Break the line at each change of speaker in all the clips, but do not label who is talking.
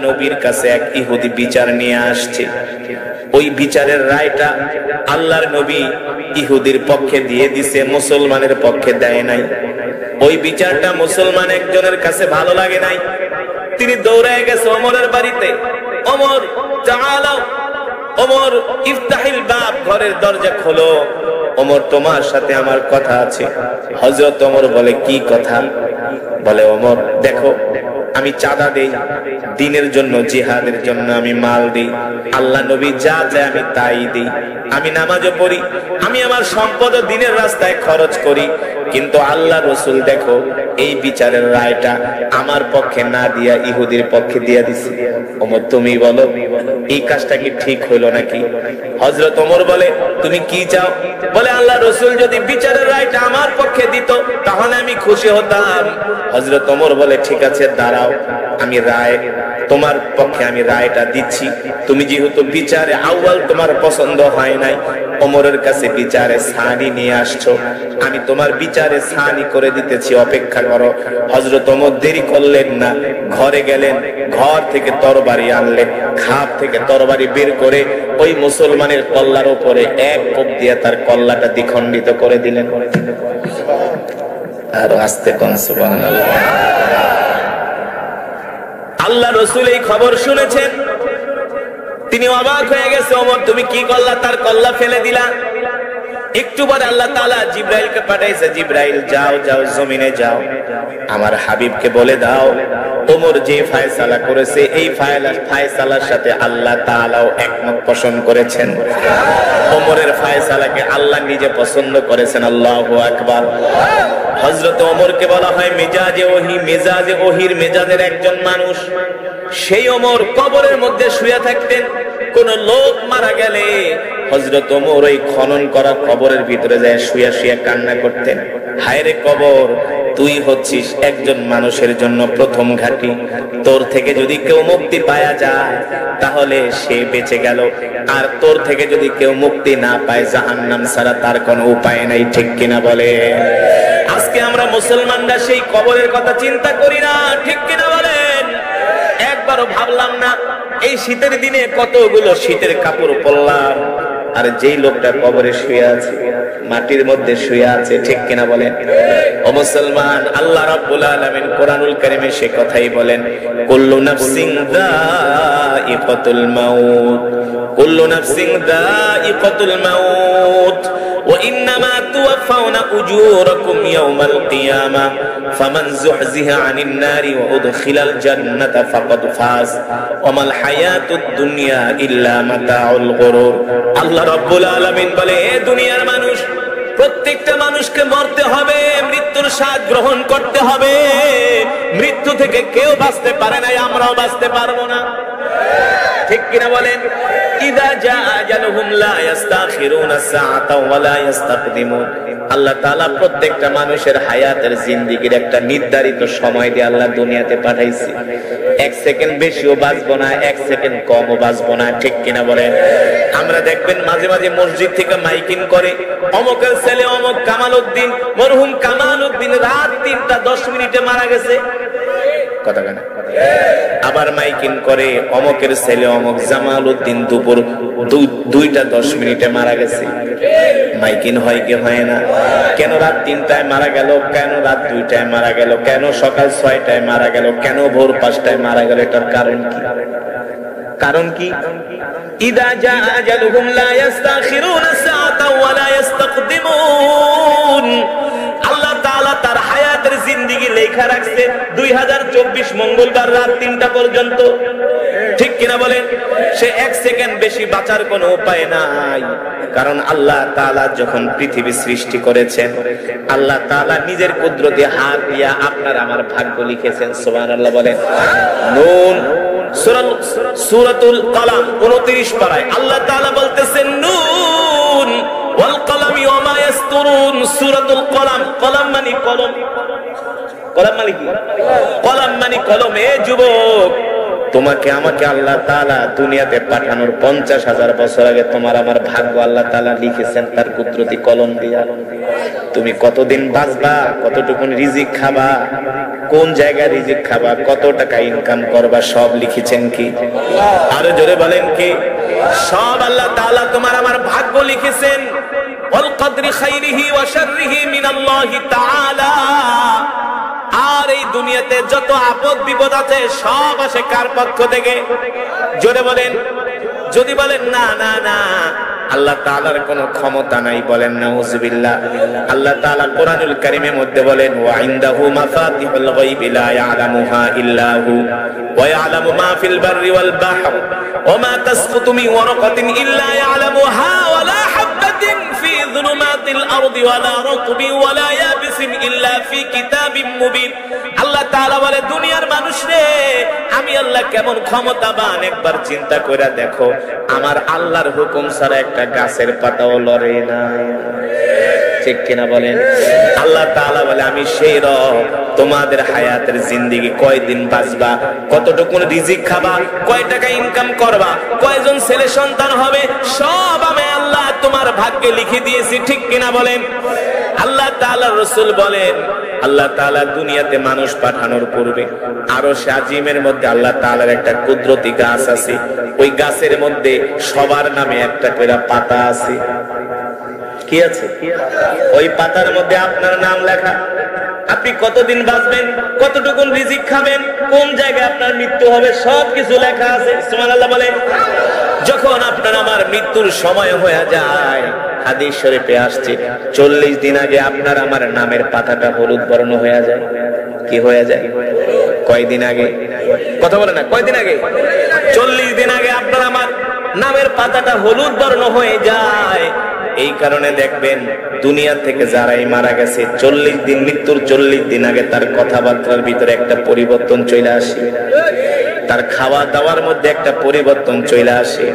নবীর কাছে এক ইহুদি বিচার নিয়ে আসছে। ওই বিচারের রায়টা আল্লাহর নবী ইহুদির পক্ষে দিয়ে দিছে, মুসলমানের পক্ষে দেয় নাই। ওই বিচারটা মুসলমান একজনের কাছে ভালো লাগে নাই। তিনি দৌড়ায় গেছে ওমরের বাড়িতে। ওমর তাআলাও, ওমর ইফতাহিল বাব, ঘরের দরজা খোলো, ওমর তোমার সাথে আমার কথা আছে। হযরত ওমর বলে কি কথা? বলে ওমর দেখো, আমি চাঁদা দেই দ্বীনের জন্য, জিহাদের জন্য আমি মাল দিই, আল্লাহ নবী যা চায় আমি তাই দিই, আমি নামাজও পড়ি, আমি আমার সম্পদ দ্বীনের রাস্তায় খরচ করি, কিন্তু আল্লাহ রাসূল দেখো এই বিচারের রায়টা আমার পক্ষে না দিয়া ইহুদির পক্ষে দিয়া দিছে। ওমর তুমি বলো এই কাজটা কি ঠিক হইলো নাকি? হযরত ওমর বলে তুমি কি চাও? বলে আল্লাহ রাসূল যদি বিচারের রায়টা আমার পক্ষে দিত তাহলে আমি খুশি হতাম। হযরত ওমর বলে ঠিক আছে দাঁড়াও, আমি রায় তোমার পক্ষে আমি রায়টা দিচ্ছি। তুমি যেহেতু বিচারে আউয়াল তোমার পছন্দ হয় নাই, ওমরের কাছে বিচারে সানি নিয়ে আসছো, আমি তোমার বিচারে সানি করে দিতেছি, অপেক্ষা করো। হযরত ওমর দেরি করলেন না, ঘরে গেলেন, ঘর থেকে তরবারি আনলেন, খাপ থেকে তরবারি বের করে ওই মুসলমানের কল্লার উপরে এক কোপ দিয়ে তার কল্লাটা দ্বিখণ্ডিত করে দিলেন। আর আস্তে কোন সুবহানাল্লাহ। আল্লাহ রাসূল এই খবর শুনেছেন, তিনি অবাক হয়ে গেছে। ওমর তুমি কি করলা? তার কল্লা ফেলে দিলা। একটু পরে আল্লাহ তাআলা জিবরাইলকে পাঠাইছে, জিবরাইল যাও যাও জমিনে যাও, আমার হাবিবকে বলে দাও ওমর যে ফয়সালা করেছে এই ফয়সালার সাথে আল্লাহ তাআলাও একমত পোষণ করেছেন। ওমরের ফয়সালাকে আল্লাহ নিজে পছন্দ করেছেন। আল্লাহু আকবার। হযরত ওমরকে বলা হয় মেজাজে ওহী, মেজাজে ওহীর মেজাজের একজন মানুষ। সেই ওমর কবরের মধ্যে শুয়ে থাকতেন। কোন লোক মারা গেলে হযরত ওমর ওই খনন করা কবরের ভিতরে যায় শুয়ে শুয়ে কান্না করতেন, হায় রে কবর, তুই হচ্ছিস একজন মানুষের জন্য প্রথম ঘাঁটি, তোর থেকে যদি কেউ মুক্তি পাওয়া যায় তাহলে সে বেঁচে গেল, আর তোর থেকে যদি কেউ মুক্তি না পায় জাহান্নাম ছাড়া তার কোনো উপায় নাই। ঠিক কিনা বলে? আজকে আমরা মুসলমানরা সেই কবরের কথা চিন্তা করি না, ঠিক কিনা বলেন? একবারও ভাবলাম না এই শীতের দিনে কতগুলো শীতের কাপড় পরলাম, আর যেই লোকটা কবরে শুয়ে আছে, মাটির মধ্যে শুয়ে আছে, ঠিক কিনা বলেন? ও মুসলমান, আল্লাহ রাব্বুল আলামিন কোরআনুল কারীমে সে কথাই বলেন, কুল্লু নাফসিন যায়িকাতুল মাউত, কুল্লু নাফসিন যায়িকাতুল মাউত ওয়া ইন্নামা তুওয়াফাউনা উজুরাকুম ইয়াওমাল কিয়ামা ফামান যুহজিহা আনিন নারি ওয়া উদখিলাল জান্নাতা ফাকাদ ফাজ ওয়া মাল হায়াতুদ দুনিয়া ইল্লা মাতাউল গুরুর। আল্লাহ রাব্বুল আলামিন বলে, এ দুনিয়ার মানুষ, প্রত্যেকটা মানুষকে মরতে হবে, মৃত্যুর স্বাদ গ্রহণ করতে হবে। মৃত্যু থেকে কেউ বাঁচতে পারে না, আমরাও বাঁচতে পারবো না, ঠিক কিনা বলেন? ইযা জাআ আজালুহুম লা ইস্তাখিরুনা সাআতা ওয়া লা ইস্তাকদিমুন। আল্লাহ তাআলা প্রত্যেকটা মানুষের হায়াতের জিন্দেগির একটা নির্ধারিত সময় দিয়ে আল্লাহ দুনিয়াতে পাঠাইছে। এক সেকেন্ড বেশিও বাঁচবো না, এক সেকেন্ড কমও বাঁচবো না, ঠিক কিনা বলেন? আমরা দেখবেন মাঝে মাঝে মসজিদ থেকে মাইকিং করে, অমকের ছেলে অমক কামাল উদ্দিন, মরহুম কামাল উদ্দিন রাত 3:10 মারা গেছে। কথা কেন? আবার মাইকিং করে অমকের ছেলে অমক জামাল উদ্দিন দুপুর 2:10 মারা গেছে। মাইকিং হয় কি হয় না? কেন রাত 3টায় মারা গেল, কেন রাত 2টায় মারা গেল, কেন সকাল 6টায় মারা গেল, কেন ভোর 5টায় মারা গেল? এটার কারণ কি? কারণ কি? ইযা জাআ আজালুহুম লা ইস্তাখিরুনা সাআতা ওয়া লা ইস্তাকদিমুন। আল্লাহ তাআলা তার হায়াতের জিন্দেগি লেখা রাখছে 2024 মঙ্গলবার রাত 3টা পর্যন্ত, ঠিক কিনা বলেন? সে এক সেকেন্ড বেশি বাঁচার কোনো উপায় নাই। কারণ আল্লাহ তাআলা যখন পৃথিবী সৃষ্টি করেছেন, আল্লাহ তাআলা নিজের কুদরতে হাত দিয়া আপনার আমার ভাগ্য লিখেছেন। সুবহানাল্লাহ বলেন। নুন সূরাতুল কলম 29 পারায় আল্লাহ তাআলা বলতেছেন, নুন ওয়াল কলামি ওয়া মা ইয়াসতুরুন। সূরাতুল কলম, কলম মানে কলম, কলম মানে কি? কলম মানে কলম। এ যুবক, তোমাকে আমাকে আল্লাহ তাআলা দুনিয়াতে পাঠানোর 50,000 বছর আগে তোমার আমার ভাগ্য আল্লাহ তাআলা লিখেছেন তার কুদরতি কলম দিয়া। তুমি কতদিন বাঁচবা, কতটুকু রিজিক খাবা, কোন জায়গায় রিজিক খাবা, কত টাকা ইনকাম করবা, সব লিখেছেন কি? আরো জোরে বলেন কি? সব আল্লাহ তাআলা তোমার আমার ভাগ্য লিখেছেন। ওয়াল কদরি খাইরিহি ওয়া শাররিহি মিনাল্লাহি তাআলা। আর এই দুনিয়াতে যত আপদ বিপদ আছে সব আসে কার পক্ষ থেকে? জোরে বলেন। যদি বলেন না না না আল্লাহ তাআলার কোনো ক্ষমতা নাই, বলেন নাউযুবিল্লাহ। আল্লাহ তাআলা কোরআনুল কারীমের মধ্যে বলেন ওয়া ইনদাহু মাফাতিহুল গায়বি লা ইয়ালামুহা ইল্লা হু ওয়া ইয়ালামু মা ফিল বাররি ওয়াল বাহর ওয়া মা তাসকুতু মিন ওয়ারাকাতিন ইল্লা ইয়ালামুহা ওয়া লা হাববাতিন ফি যুলুমাতিল আরদি ওয়া লা রাতবিন ওয়া লা ইয়াবিসিন ইল্লা ফি কিতাবিম মুবিন। আল্লাহ তাআলা বলে দুনিয়ার মানুষ রে, আমি আল্লাহ কেমন ক্ষমতাবান একবার চিন্তা করে দেখো। আমার আল্লাহর হুকুম ছাড়া একটা গাছের পাতাও লড়ে না, ঠিক কিনা বলেন? আল্লাহ তাআলা বলে আমি সেই রব, তোমাদের হায়াতের জিন্দেগি কয়দিন বাঁচবা, কতটুকু রিজিক খাবা, কয় টাকা ইনকাম করবা, কয়জন ছেলে সন্তান হবে, সব আমি আল্লাহ তোমার ভাগ্যে লিখে দিয়েছি, ঠিক কিনা বলেন? আল্লাহ তাআলার রাসূল বলেন আল্লাহ তাআলা দুনিয়াতে মানুষ পাঠানোর পূর্বে আরশে আজিমের মধ্যে আল্লাহ তাআলার একটা কুদরতি গাছ আছে। ওই গাছের মধ্যে সবার নামে একটা করে পাতা আছে। কি আছে? ওই পাতার মধ্যে আপনার নাম লেখা। আপনি কতদিন বাঁচবেন, কতটুকু রিজিক খাবেন, কোন জায়গায় আপনার মৃত্যু হবে, সবকিছু লেখা আছে। সুবহানাল্লাহ বলেন। যখন আপনার আমার মৃত্যুর সময় হয়ে যায়, হাদিস শরীফে আসছে 40 দিন আগে আপনার আমার নামের পাতাটা হলুদ বর্ণ হয়ে যায়। কি হয়ে যায়? কয়দিন আগে? কথা বলে না, কয়দিন আগে? 40 দিন আগে আপনার আমার নামের পাতাটা হলুদ বর্ণ হয়ে যায়। এই কারণে দেখবেন দুনিয়া থেকে যারাই মারা গেছে 40 দিন, মৃত্যুর 40 দিন আগে তার কথাবার্তার ভিতরে একটা পরিবর্তন চলে আসে, তার খাওয়া দাওয়ার মধ্যে একটা পরিবর্তন চলে আসে,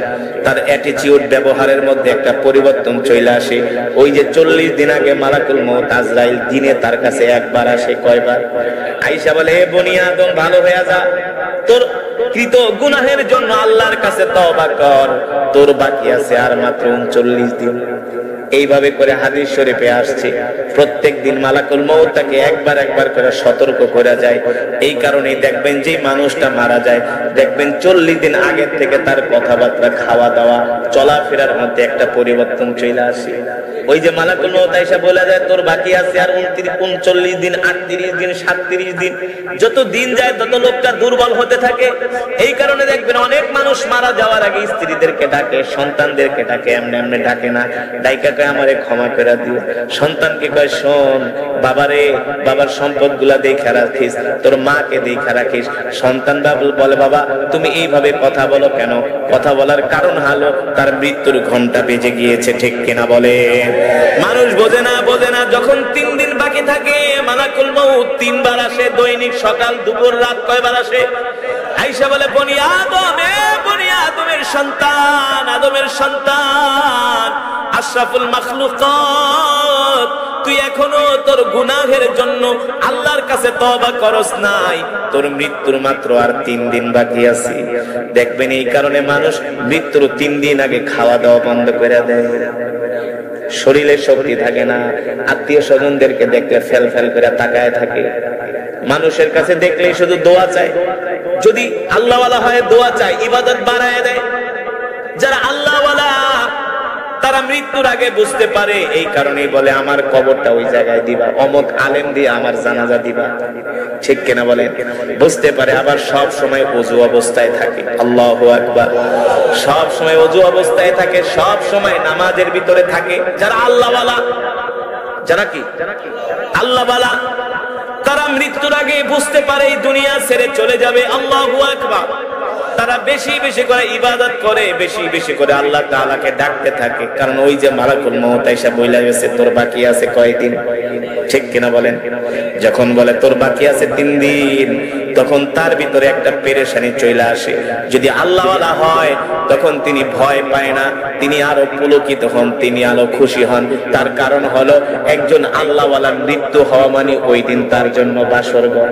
তার অ্যাটিটিউড ব্যবহারের মধ্যে একটা পরিবর্তন চলে আসে। ওই যে 40 দিন আগে মালাকুল মউত আজরাইল দিনে তার কাছে একবার আসে, কয়বার? আয়েশা বলে হে বনি আদম ভালো হয়ে যা, তোর কৃত গুনাহের জন্য আল্লাহর কাছে তওবা কর, তোর বাকি আছে আর মাত্র 39 দিন। এইভাবে করে হাদিস শরীফে আসছে প্রত্যেক দিন মালাকুল মউত তাকে একবার একবার করে সতর্ক করে যায়। এই কারণেই দেখবেন যে মানুষটা মারা যায়, দেখবেন 40 দিন আগে থেকে তার কথাবার্তা, খাওয়া দাওয়া, চলাফেরার মধ্যে একটা পরিবর্তন চলে আসে। ওই যে মালাকুল মউত আয়েশা বলে যায় তোর বাকি আছে আর 39 দিন, 38 দিন, 37 দিন। যত দিন যায় তত লোকটা দুর্বল হতে থাকে। এই কারণে দেখবেন অনেক মানুষ মারা যাওয়ার আগে স্ত্রীদেরকে ডাকে, সন্তানদেরকে ডাকে, এমনি এমনি ডাকে না, ডাইকা কয় আমারে ক্ষমা করে দিও। সন্তানকে কয় শোন বাবারে, বাবার সম্পদ গুলা দেখে রাখিস, তোর মাকে দেখে রাখিস। সন্তান বলে বাবা তুমি এইভাবে কথা বলো কেন? কথা বলার কারণ হলো তার মৃত্যুর ঘন্টা বেজে গিয়েছে, ঠিক কিনা বলে? মানুষ বোঝে না, বোঝে না। যখন 3 দিন বাকি থাকে মালাকুল মউত 3 বার আসে, দৈনিক সকাল দুপুর রাত। কয়বার আসে? আয়েশা বলে বনি আদম, বনি আদমের সন্তান, আদমের সন্তান, আশরাফুল মাখলুকাত, তুই এখনো তোর গুনাহের জন্য আল্লাহর কাছে তওবা করস নাই, তোর মৃত্যুর মাত্র আর 3 দিন বাকি আছে। দেখবেন এই কারণে মানুষ মৃত্যুর 3 দিন আগে খাওয়া দাওয়া বন্ধ করে দেয়, শরীরে শক্তি থাকে না, আত্মীয় স্বজনদেরকে দেখলে ফেল ফেল করে তাকায় থাকে, মানুষের কাছে দেখলেই শুধু দোয়া চায়। যদি আল্লাহওয়ালা হয় দোয়া চায়, ইবাদত বাড়ায় দেয়। যারা আল্লাহওয়ালা তারা মৃত্যুর আগে বুঝতে পারে, এই কারণেই বলে আমার কবরটা ওই জায়গায় দিবা, অমুক আলেম দিয়ে আমার জানাজা দিবা, ঠিক কিনা বলেন? বুঝতে পারে। আবার সব সময় ওযু অবস্থায় থাকে, আল্লাহু আকবার, সব সময় ওযু অবস্থায় থাকে, সব সময় নামাজের ভিতরে থাকে। যারা আল্লাহওয়ালা, যারা কি আল্লাহওয়ালা, তারা মৃত্যুর আগে বুঝতে পারে এই দুনিয়া ছেড়ে চলে যাবে। আল্লাহু আকবার। তারা বেশি বেশি করে ইবাদত করে, বেশি বেশি করে আল্লাহ তাআলাকে ডাকতে থাকে। কারণ ওই যে মালাকুল মউত এসে বইলা গেছে তোর বাকি আছে কয়দিন, ঠিক কিনা বলেন? যখন বলে তোর বাকি আছে 3 দিন, তখন তার ভিতরে একটা পেরেশানি চলে আসে। যদি আল্লাহওয়ালা হয় তখন তিনি ভয় পায় না, তিনি আরো পুলকিত হন, তিনি আরো খুশি হন। তার কারণ হলো একজন আল্লাহওয়ালার মৃত্যু হওয়া মানে ওই দিন তার জন্য বাসর ঘর।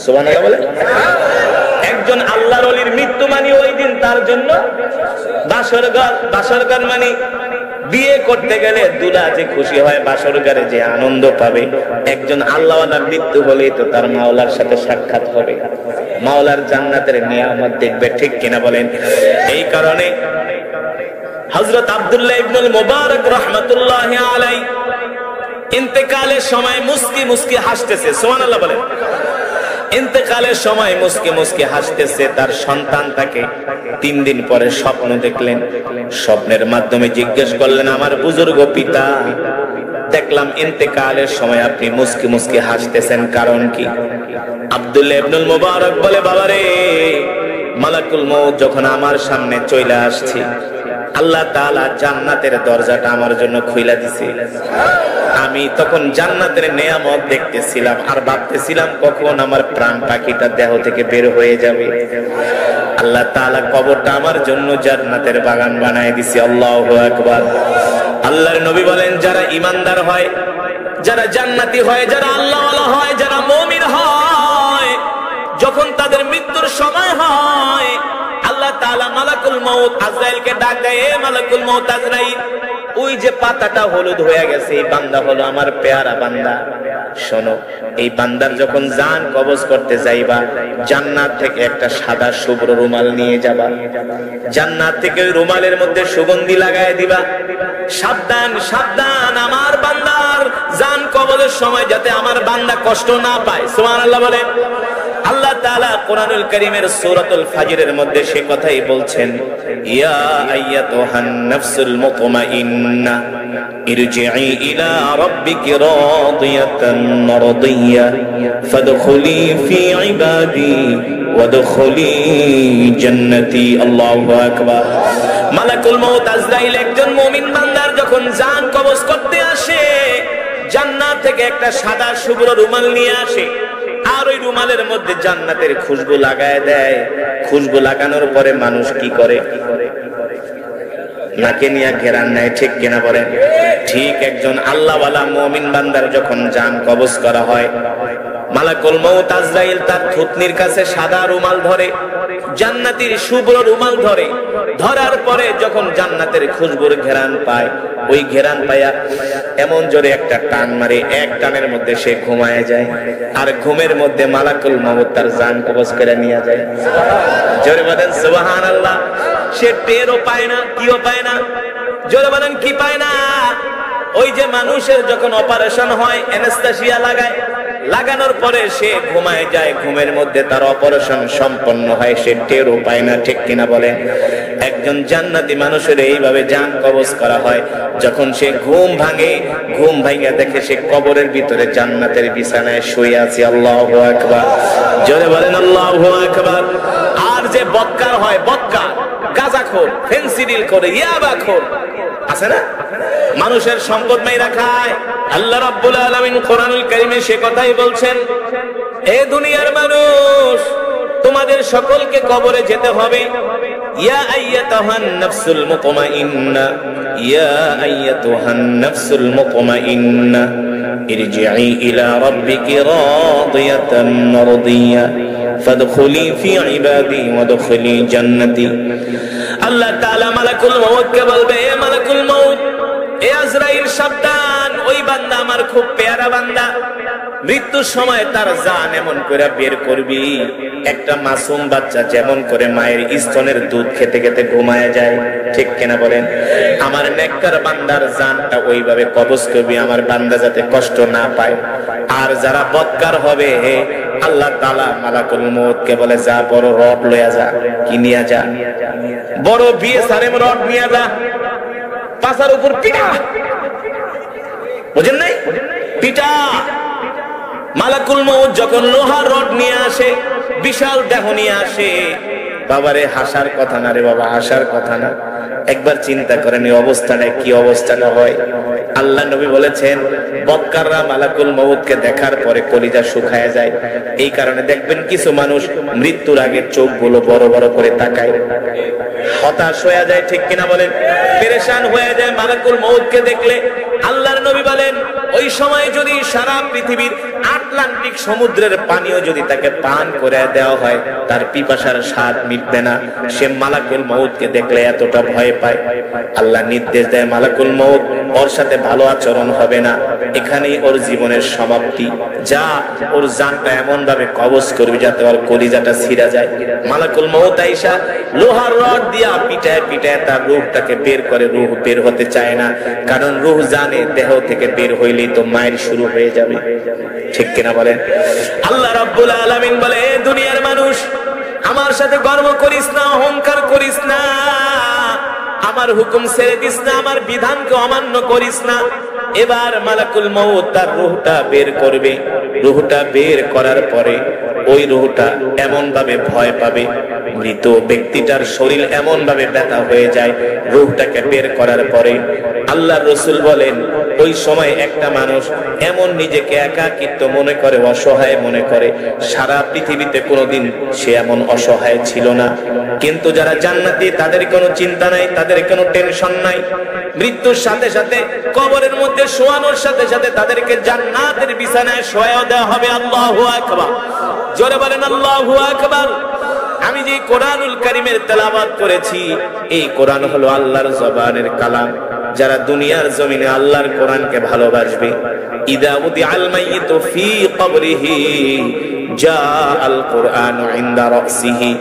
সুবহানাল্লাহ বলে। একজন আল্লাহর ওলির মৃত্যু মানে ওই দিন তার জন্য বাসর ঘর মানে বিয়ে করতে গেলে দুলা যে খুশি হয়, বাসর ঘরে যে আনন্দ পাবে, একজন আল্লাহওয়ালার মৃত্যু হলেই তো তার মাওলার সাথে সাক্ষাৎ হবে, মাওলার জান্নাতের নিয়ামত দেখবে, ঠিক কিনা বলেন? এই কারণে হযরত আব্দুল্লাহ ইবনুল মুবারক রাহমাতুল্লাহি আলাইহি ইন্তেকালের সময় মুস্কি মুস্কি হাসতেছে, সুবহানাল্লাহ বলেন। ইন্তেকালের সময় মুস্কি মুস্কি হাসতেছে। তার সন্তান তাকে 3 দিন পরে স্বপ্ন দেখলেন, স্বপ্নের মাধ্যমে জিজ্ঞেস করলেন, আমার বুজুর্গ পিতা, দেখলাম ইন্তেকালের সময় আপনি মুস্কি মুস্কি হাসতেছেন, কারণ কি? আব্দুল্লাহ ইবনুল মুবারক বলে, বাবারে, মালাকুল মউত যখন আমার সামনে চলে আসছে, আল্লাহ তাআলা জান্নাতের দরজাটা আমার জন্য খুইলা দিছে। আমি তখন জান্নাতের নিয়ামত দেখতেছিলাম আর ভাবতেছিলাম কখন আমার প্রাণ পাখিটা দেহ থেকে বের হয়ে যাবে। আল্লাহ তাআলা কবরটা আমার জন্য জান্নাতের বাগান বানায় দিছে। আল্লাহু আকবার। আল্লাহর নবী বলেন, যারা ঈমানদার হয়, যারা জান্নাতি হয়, যারা আল্লাহওয়ালা হয়, যারা মুমিন হয়, যখন তাদের মৃত্যুর সময় হয়, আল্লাহ তাআলা মালাকুল মউত আজরাইলকে ডাক দেয়, এ মালাকুল মউত আজরাইল, ওই যে পাতাটা হলুদ হয়ে গেছে, এই বান্দা হলো আমার পেয়ারা বান্দা। শোনো, এই বান্দার যখন জান কবজ করতে যাইবা, জান্নাত থেকে একটা সাদা শুভ্র রুমাল নিয়ে যাবা, জান্নাত থেকে ওই রুমালের মধ্যে সুগন্ধি লাগায় দিবা। সাবধান সাবধান, আমার বান্দার জান কবজের সময় যাতে আমার বান্দা কষ্ট না পায়। সুবহানাল্লাহ বলেন। আল্লাহ তাআলা কোরআনুল কারীমের সূরাতুল ফাজরের মধ্যে সে কথাই বলছেন, ইয়া আইয়াতুহান নাফসুল মুতমাইন্না ইরজিই ইলা রাব্বিকি রাদিয়াতান মারদিয়্যা ফাদখুলি ফি ইবাদি ওয়াদখুলি জান্নাতি। আল্লাহু আকবার। মালাকুল মউত আজরাইল একজন মুমিন বান্দার যখন জান কবজ করতে আসে, জান্নাত থেকে একটা সাদা শুভ্র রুমাল নিয়ে আসে, আর ওই রুমালের মধ্যে জান্নাতের খুশবু লাগায় দেয়। খুশবু লাগানোর পরে মানুষ কি করে? নাকে নিয়ে ঘেরান নেয়, ঠিক কিনা বলেন? ঠিক একজন আল্লাহওয়ালা মুমিন বান্দার যখন জান কবজ করা হয়, মালাকুল মউত আজরাইল তার থুতনির কাছে সাদা রুমাল ধরে, জান্নাতের শুভ্র রুমাল ধরে। ধরার পরে যখন জান্নাতের খুশবুর ঘেরান পায়, ওই ঘেরান পায়া এমন জোরে একটা টান মারে, এক টানের মধ্যে সে ঘুমায় যায়। আর ঘুমের মধ্যে মালাকুল মউত তার জান কবজ করে নিয়ে যায়। জোরে বলেন সুবহানাল্লাহ। সে টেরও পায় না, কিও পায় না। জোরে বলেন কি পায় না? ওই যে মানুষের যখন অপারেশন হয়, অ্যানেসথেসিয়া লাগায়, লাগানোর পরে সে ঘুমায় যায়, ঘুমের মধ্যে তার অপারেশন সম্পন্ন হয়, সে টেরও পায় না, ঠিক কিনা বলেন? একজন জান্নাতি মানুষের এইভাবে জান কবজ করা হয়। যখন সে ঘুম ভাঙে, ঘুম ভাঙে দেখে সে কবরের ভিতরে জান্নাতের বিছানায় শুয়ে আছে। আল্লাহু আকবার। জোরে বলেন আল্লাহু আকবার। আর যে বদকার হয়, বদকার, গাঁজাখোর, ফেন্সিডিল করে, ইয়াবাখোর আছে না, মানুষের সম্পদ মাইরা খায়। আল্লাহ রাব্বুল আলামিন কোরআনুল কারীমে সে কথাই বলছেন, এ দুনিয়ার মানুষ, তোমাদের সকলকে কবরে যেতে হবে। ইয়া আইয়াতুহান নাফসুল মুতমাইন্না, ইয়া আইয়াতুহান নাফসুল মুতমাইন্না ইরজিই ইলা রাব্বিকি রাদিয়াতান মারদিয়্যা ফাদখুলি ফি ইবাদি ওয়াদখুলি জান্নাতি। আল্লাহ তাআলা মালাকুল মউতকে বলবে, এ মালাকুল মউত, এ আজরাইল, সাবধান, ওই বান্দা আমার খুব পেয়ারা বান্দা, মৃত্যুর সময় তার জান এমন করে বের করবি, একটা মাসুম বাচ্চা যেমন করে মায়ের স্তনের দুধ খেতে খেতে ঘুমায় যায়, ঠিক কিনা বলেন? আমার নেককার বান্দার জানটা ওইভাবে কবজ করবি, আমার বান্দা যাতে কষ্ট না পায়। আর যারা বদকার হবে, আল্লাহ তাআলা মালাকুল মউতকে বলে, যা বড় রড লইয়া যা। কি নিয়ে যা? বড় বিএসআরএম রড নিয়ে যা, পাছার উপর পিটা। বুঝেন নাই? পিটা। মালাকুল মউত যখন লোহার রড নিয়ে আসে, বিশাল দেহ নিয়ে আসে, বাবারে হাসার কথা না রে বাবা, হাসার কথা না। একবার চিন্তা করেন এই অবস্থাটা কি অবস্থাটা হয়। আল্লাহ নবী বলেছেন, বদকাররা মালাকুল মউতকে দেখার পরে কলিজা শুকায় যায়। এই কারণে দেখবেন কিছু মানুষ মৃত্যুর আগে চোখগুলো বড় বড় করে তাকায়, হতাশ হয়ে যায়, ঠিক কিনা বলেন? পেরেশান হয়ে যায় মালাকুল মউতকে দেখলে। আল্লাহর নবী বলেন, ওই ওই সময় যদি সারা পৃথিবীর আটলান্টিক সমুদ্রের পানিও যদি তাকে পান করে দেওয়া হয়, তার পিপাসার স্বাদ মিটবে না। সে মালাকুল মউতকে দেখলে এতটা ভয় পায়, আল্লাহ নির্দেশ দেয় মালাকুল মউত ওর সাথে ভালো আচরণ হবে না, এখানেই ওর জীবনের সমাপ্তি। যা ওর জানটা এমন ভাবে কবজ করবি যাতে ওর কলিজাটা ছিঁড়া যায়। মালাকুল মউত আইসা লোহার রড দিয়া পিটায় পিটায় তার রূহটাকে বের করে। রূহ বের হতে চায় না, কারণ রূহ জানে দেহ থেকে বের হইলেই তো মায়ের শুরু হয়ে যাবে, ঠিক কিনা বলেন? আল্লাহ রাব্বুল আলামিন বলে, দুনিয়ার মানুষ আমার সাথে গর্ব করিস না, অহংকার করিস না, আমার হুকুম ছেড়ে দিস না, আমার বিধানকে অমান্য করিস না। এবার মালাকুল মউত তার রূহটা বের করবে। রূহটা বের করার পরে ওই রূহটা এমন ভাবে ভয় পাবে, মৃত ব্যক্তিটার শরীর এমন ভাবে ব্যথা হয়ে যায়। রূহটাকে বের করার পরে আল্লাহর রাসূল বলেন, ওই সময় একটা মানুষ এমন নিজেকে একাকিত্ব মনে করে, অসহায় মনে করে। সারা পৃথিবীতে কোনোদিন সে এমন অসহায় ছিল না। কিন্তু যারা জান্নাতি তাদের কোনো চিন্তা নাই, তাদের কোনো টেনশন নাই। মৃত্যুর সাথে সাথে কবরের মধ্যে শোয়ানোর সাথে সাথে তাদেরকে জান্নাতের বিছানায় শোয়া দেওয়া হবে। আল্লাহু আকবার, জোরে বলেন আল্লাহু আকবার। আমি যে কোরআনুল কারীমের তেলাওয়াত করেছি, এই কোরআন হলো আল্লাহর জবানের কালাম। যারা দুনিয়ার জমিনে আল্লাহর কোরআনকে ভালোবাসবে, ইদা উদিআল মাইয়িতু ফি কবরিহি জাআল কুরআনু ইনদা রাসিহি।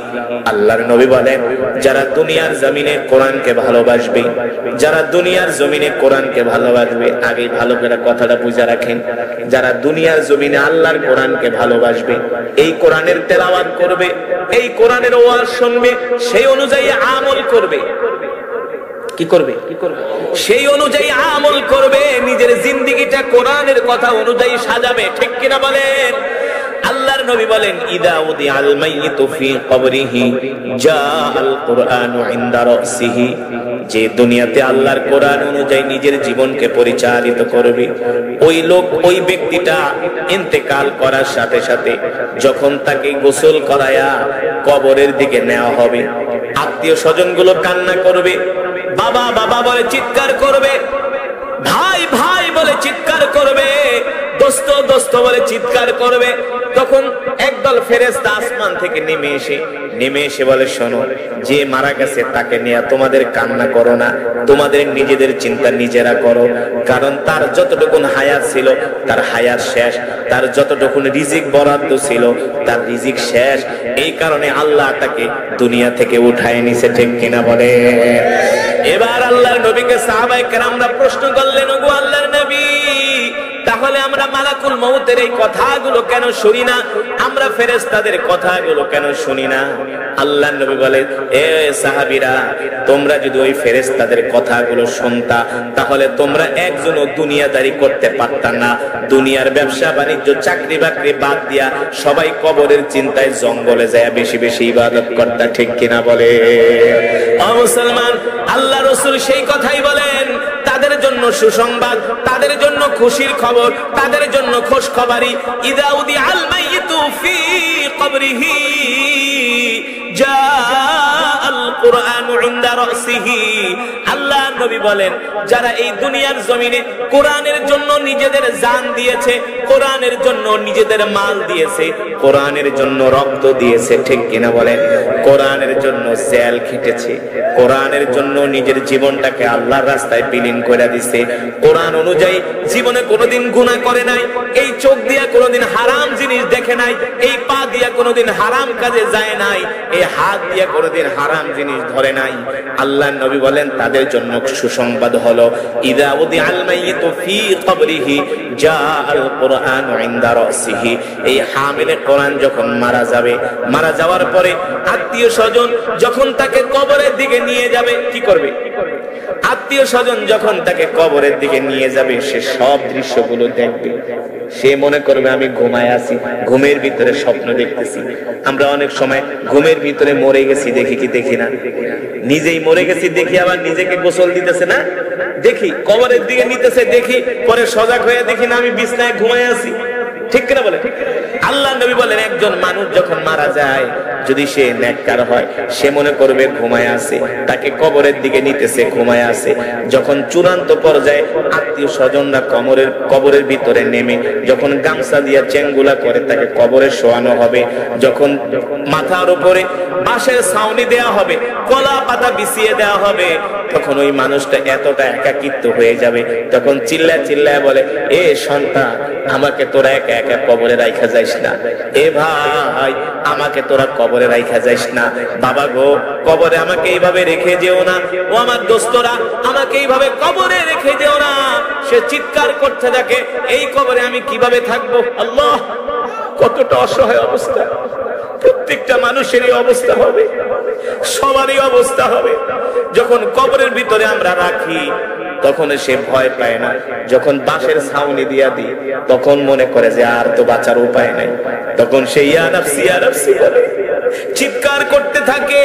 আল্লাহর নবী বলেন, যারা দুনিয়ার জমিনে কোরআনকে ভালোবাসবে, যারা দুনিয়ার জমিনে কোরআনকে ভালোবাসবে, আগে ভালো করে কথাটা বুঝে রাখেন, যারা দুনিয়ার জমিনে আল্লাহর কোরআনকে ভালোবাসবে, এই কোরআনের তেলাওয়াত করবে, এই কোরআনের ওয়াজ শুনবে, সেই অনুযায়ী আমল করবে। কি করবে? সেই অনুযায়ী আমল করবে, নিজের জিন্দেগিটা কোরআনের কথা অনুযায়ী সাজাবে, ঠিক কিনা বলেন? আল্লাহর নবী বলেন, ইদা উদিআল মাইয়িতু ফি কবরিহি জাআল কুরআনু ইনদা রাসিহি। যে দুনিয়াতে আল্লাহর কোরআন অনুযায়ী নিজের জীবনকে পরিচালিত করবে, ওই লোক, ওই ব্যক্তিটা ইন্তেকাল করার সাথে সাথে যখন তাকে গোসল করায়া কবরের দিকে নেওয়া হবে, আত্মীয় স্বজনগুলো কান্না করবে, বাবা বাবা বলে চিৎকার করবে, ভাই ভাই বলে চিৎকার করবে, দোস্ত দোস্ত বলে চিৎকার করবে। তখন একদল ফেরেশতা আসমান থেকে নেমে এসে বলে, শোনো, যে মারা গেছে তাকে নিয়ে তোমাদের কান্না করো না, তোমাদের নিজেদের চিন্তা নিজেরা করো। কারণ তার যতটুকুন হায়াত ছিল তার হায়াত শেষ, তার যতটুকুন রিজিক বরাদ্দ ছিল তার রিজিক শেষ। এই কারণে আল্লাহ তাকে দুনিয়া থেকে উঠায় নিছে, ঠিক কিনা বলে? এবার আল্লাহর নবীকে সাহাবায়ে কেরামরা প্রশ্ন করলেন, ওগো আল্লাহর নবী, তাহলে আমরা মালাকুল মউতের এই কথাগুলো কেন শুনি না, আমরা ফেরেশতাদের কথাগুলো কেন শুনি না? আল্লাহর নবী বলে, এ সাহাবীরা, তোমরা যদি ওই ফেরেশতাদের কথাগুলো শুনতা, তাহলে তোমরা একজনও দুনিয়াদারি করতে পারতা না। দুনিয়ার ব্যবসা বাণিজ্য চাকরি বাকরি বাদ দিয়া সবাই কবরের চিন্তায় জঙ্গলে যায় বেশি বেশি ইবাদত করতা, ঠিক কিনা বলে? ও মুসলমান, আল্লাহ রাসূল সেই কথাই বলেন। তাদের জন্য সুসংবাদ, তাদের জন্য খুশির খবর, তাদের জন্য খুশ খবরি। ইদা উদিআল মাইয়িতু ফি কবরিহি জাআল কুরআনু ইনদা রাসিহি। আল্লাহ নবী বলেন, যারা এই দুনিয়ার জমিনে কোরআনের জন্য নিজেদের জান দিয়েছে, কোরআনের জন্য নিজেদের মাল দিয়েছে, কোরআনের জন্য রক্ত দিয়েছে, ঠিক কিনা বলেন? কোরআনের জন্য জেল খেটেছে, কোরআনের জন্য নিজের জীবনটাকে আল্লাহর রাস্তায় বিলীন করে দিছে, কোরআন অনুযায়ী জীবনে কোনোদিন গুনাহ করে নাই, এই চোখ দিয়া কোনোদিন হারাম জিনিস দেখে নাই, এই পা দিয়া কোনোদিন হারাম কাজে যায় নাই, এই হাত দিয়া কোনোদিন হারাম জিনিস ধরে নাই। আল্লাহর নবী বলেন, তাদের জন্য সুসংবাদ হলো, ইদা উদিআল মাইয়িতু ফি কবরিহি জাআল কুরআনু ইনদা রাসিহি। এই হামিলে কোরআন যখন মারা যাবে, মারা যাওয়ার পরে আত্মীয় স্বজন যখন তাকে কবরের দিকে নিয়ে যাবে, কি করবে? আত্মীয় স্বজন যখন তাকে কবরের দিকে নিয়ে যাবে, সে সব দৃশ্যগুলো দেখবে। সে মনে করবে আমি ঘুমায় আছি, ঘুমের ভিতরে স্বপ্ন দেখতেছি। আমরা অনেক সময় ঘুমের ভিতরে মরে গেছি, দেখি কি দেখি না? নিজেই মরে গেছি দেখি, আবার নিজেকে গোসল দিতেছে না দেখি, কবরের দিকে নিতেছে দেখি, পরে সজাগ হয়ে দেখি না আমি বিছনায় ঘুমায় আছি, ঠিক কিনা বলে? আল্লাহ নবী বলেন একজন মানুষ যখন মারা যায় যদি সে নেককার হয় সে মনে করবে ঘুমায় আছে, তাকে কবরের দিকে নিতেছে ঘুমায় আছে। যখন চূড়ান্ত পর্যায়ে আত্মীয় স্বজনরা কবরের ভিতরে নেমে যখন গামছা দিয়ে চেঙ্গুলা করে তাকে কবরে শোয়ানো হবে, যখন মাথার উপরে বাঁশের ছাউনি দেয়া হবে, কলা পাতা বিছিয়ে দেওয়া হবে, তখন ওই মানুষটা এতটা একাকিত্ব হয়ে যাবে, তখন চিল্লায় চিল্লায় বলে, এ সন্তান আমাকে তোরা একা একা কবরে রাইখা যাইস না, এ ভাই আমাকে তোরা কবরে রাইখা যাইস না, বাবা গো কবরে আমাকে এইভাবে রেখে যেও না, ও আমার দোস্তরা আমাকে এইভাবে কবরে রেখে যেও না। সে চিৎকার করতে থাকে, এই কবরে আমি কিভাবে থাকবো? আল্লাহ, কতটা অসহায় অবস্থা। প্রত্যেকটা মানুষেরই অবস্থা হবে, সবারই অবস্থা হবে। যখন কবরের ভিতরে আমরা রাখি তখন সে ভয় পায় না, যখন বাঁশের ছাউনি দিয়া দিই তখন মনে করে যে আর তো বাঁচার উপায় নাই, তখন সে ইয়া নাফসি ইয়া নাফসি বলে চিৎকার করতে থাকে,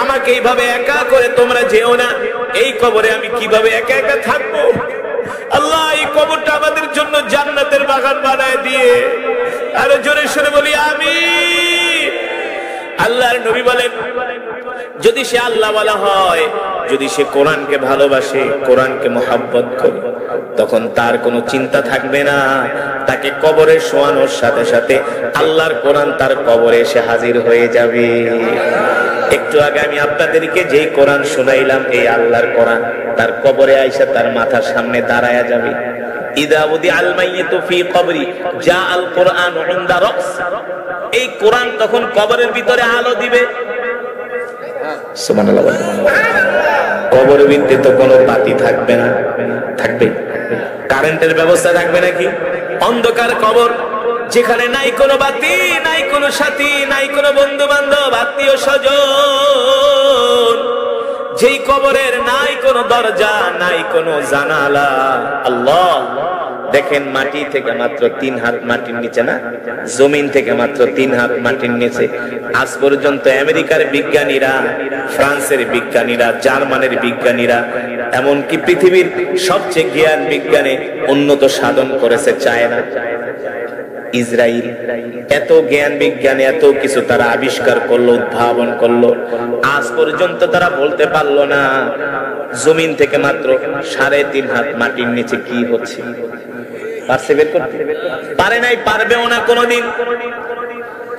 আমাকে এইভাবে একা করে তোমরা যেও না, এই কবরে আমি কিভাবে একা একা থাকবো? আল্লাহ এই কবরটা আমাদের জন্য জান্নাতের বাগান বানায় দিয়ে, আরো জোরে শুনে বলি আমিন। আল্লাহর নবী বলেন যদি সে আল্লাহ ওয়ালা হয়, যদি সে কোরআনকে ভালোবাসে, কোরআনকে মহব্বত করে, তখন তার কোনো চিন্তা থাকবে না, তাকে কবরে শোয়ানোর সাথে সাথে আল্লাহর কোরআন তার কবরে এসে হাজির হয়ে যাবে। একটু আগে আমি আপনাদেরকে যেই কোরআন শোনাইলাম এই আল্লাহর কোরআন তার কবরে আইসা তার মাথার সামনে দাঁড়ায়া যাবে। ইদা উদি আল মাইয়িতু ফি কবরি জা আল কোরআন ইনদা রাস, এই কোরআন তখন কবরের ভিতরে আলো দিবে। সুবহানাল্লাহ। কবরের ভিতরে তো কোনো বাতি থাকবে না, থাকবে কারেন্টের ব্যবস্থা থাকবে নাকি? অন্ধকার কবর, যেখানে নাই কোনো বাতি, নাই কোনো সাথী, নাই কোনো বন্ধু বান্ধব, আত্মীয় স্বজন, যেই কবরের নাই কোনো দরজা, নাই কোনো জানালা। আল্লাহ দেখেন মাটি থেকে মাত্র 3 হাত মাটির নিচে, না জমিন থেকে মাত্র 3 হাত মাটির নিচে। আজ পর্যন্ত আমেরিকার বিজ্ঞানীরা, ফ্রান্সের বিজ্ঞানীরা, জার্মানের বিজ্ঞানীরা, এমনকি পৃথিবীর সবচেয়ে জ্ঞান বিজ্ঞানে উন্নত সাধন করেছে চায়না, ইসরায়েল, এত জ্ঞান বিজ্ঞানে এত কিছু তারা আবিষ্কার করলো, উদ্ভাবন করলো, আজ পর্যন্ত তারা বলতে পারলো না জমিন থেকে মাত্র 3.5 হাত মাটির নিচে কি হচ্ছে। পারছে বের করতে? পারে নাই, পারবেও না কোনোদিন।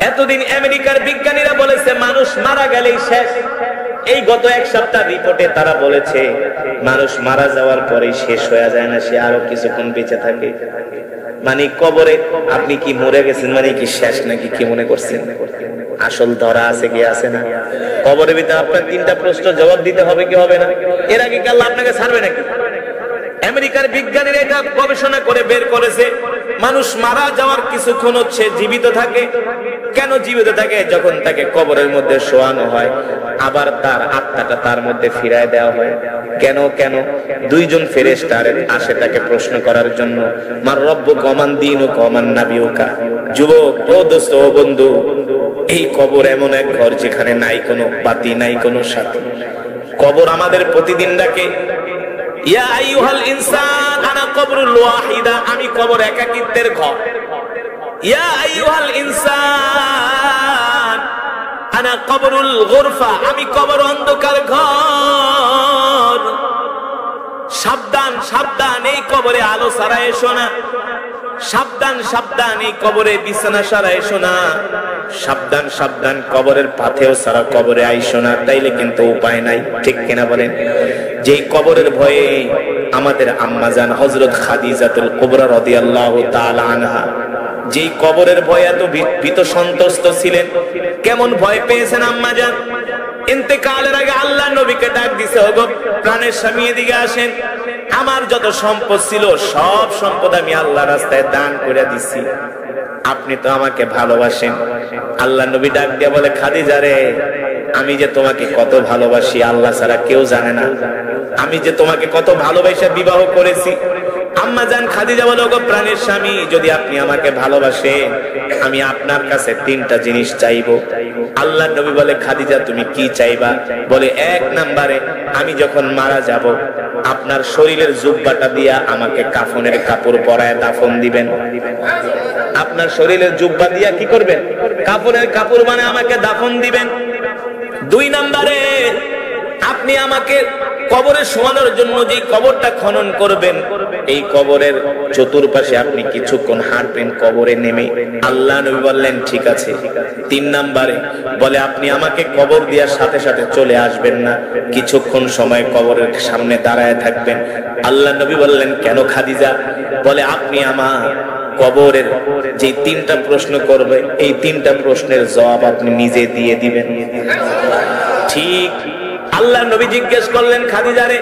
এতদিন আমেরিকার বিজ্ঞানীরা বলেছে মানুষ মারা গেলেই শেষ। এই গত 1 সপ্তাহ রিপোর্টে তারা বলেছে মানুষ মারা যাওয়ার পরেই শেষ হয়ে যায় না, সে আরো কিছুক্ষণ বেঁচে থাকে। মানে কবরে আপনি কি মরে গেছেন মানে কি শেষ নাকি কি মনে করছেন? আসল ধরা আছে কি আছে না? কবরের ভিতরে আপনার 3টা প্রশ্ন জবাব দিতে হবে কি হবে না? এর আগে কি আল্লাহ আপনাকে ছাড়বে নাকি? আমেরিকার বিজ্ঞানীরা এটা গবেষণা করে বের করেছে মানুষ মারা যাওয়ার কিছুক্ষণ হচ্ছে জীবিত থাকে। কেন জীবিত থাকে? যখন তাকে কবরের মধ্যে শোয়ানো হয় আবার তার আত্মাটা তার মধ্যে ফিরায় দেওয়া হয়। কেন? 2জন ফেরেশতা আসে তাকে প্রশ্ন করার জন্য, মার রব্বুকা ওয়া মান দীনুকা ওয়া মান নাবিয়ুকা। যুবক, ও দোস্ত, ও বন্ধু, এই কবর এমন এক ঘর যেখানে নাই কোনো বাতি, নাই কোনো সাথী। কবর আমাদের প্রতিদিন ডাকে, ইয়া আইয়ুহাল ইনসান আনা কবরুল ওয়াহিদা, আমি কবর একাকিত্বের ঘর। ইয়া আইয়ুহাল ইনসান আনা কবরুল গুরফা, আমি কবর অন্ধকার ঘর। সাবধান সাবধান, এই কবরে আলো ছাড়া এসো না। সাবধান সাবধান, এই কবরে বিছানা ছাড়া এসো না। সাবধান সাবধান, কবরের পাথেও ছাড়া কবরে আইসো না, তাইলে কিন্তু উপায় নাই। ঠিক কিনা বলেন? যেই কবরের ভয়ে আমাদের আম্মাজান হযরত খাদিজাতুল কুবরা রাদিয়াল্লাহু তাআলা আনহা যেই কবরের ভয়ে এত ভীত সন্ত্রস্ত ছিলেন, কেমন ভয় পেয়েছেন আম্মাজান। ইন্তেকালের আগে আল্লাহ নবীকে ডাক দিছে, ওগো প্রাণের স্বামী এদিকে আসেন, আমার যত সম্পদ ছিল সব সম্পদ আমি আল্লাহর রাস্তায় দান করে দিছি, আপনি তো আমাকে ভালোবাসেন। আল্লাহ নবী ডাক দিয়ে বলে, খাদিজা রে, আমি যে তোমাকে কত ভালোবাসি আল্লাহ ছাড়া কেউ জানে না। আমি যে তোমাকে কত ভালোবাসা বিবাহ করেছি। আম্মা জান খাদিজা বলে, ওগো প্রাণের স্বামী, যদি আপনি আমাকে ভালোবাসেন আমি আপনার কাছে 3টা জিনিস চাইবো। আল্লাহ নবী বলে, খাদিজা তুমি কি চাইবা? বলে, 1 নম্বরে আমি যখন মারা যাব আপনার শরীরের জুব্বাটা দিয়া আমাকে কাফনের কাপড় পরায় দাফন দিবেন। আপনার শরীরের জুব্বা দিয়া কি করবেন? কাপড়ের কাপড় বানায় আমাকে দাফন দিবেন। 2 নম্বরে আপনি আমাকে কবরে শোয়ানোর জন্য যে কবরটা খনন করবেন, এই কবরের চতুর্পাশে আপনি কিছুক্ষণ হাঁটবেন কবরে নেমে। আল্লাহ নবী বললেন ঠিক আছে। 3 নম্বরে বলে আপনি আমাকে কবর দেওয়ার সাথে সাথে চলে আসবেন না, কিছুক্ষণ সময় কবরের সামনে দাঁড়ায় থাকবেন। আল্লাহ নবী বললেন কেন খাদিজা? বলে আপনি আমার কবরের যে 3টা প্রশ্ন করবে, এই 3টা প্রশ্নের জবাব আপনি নিজে দিয়ে দিবেন। ঠিক আল্লাহ নবী জিজ্ঞেস করলেন খাদিজারে,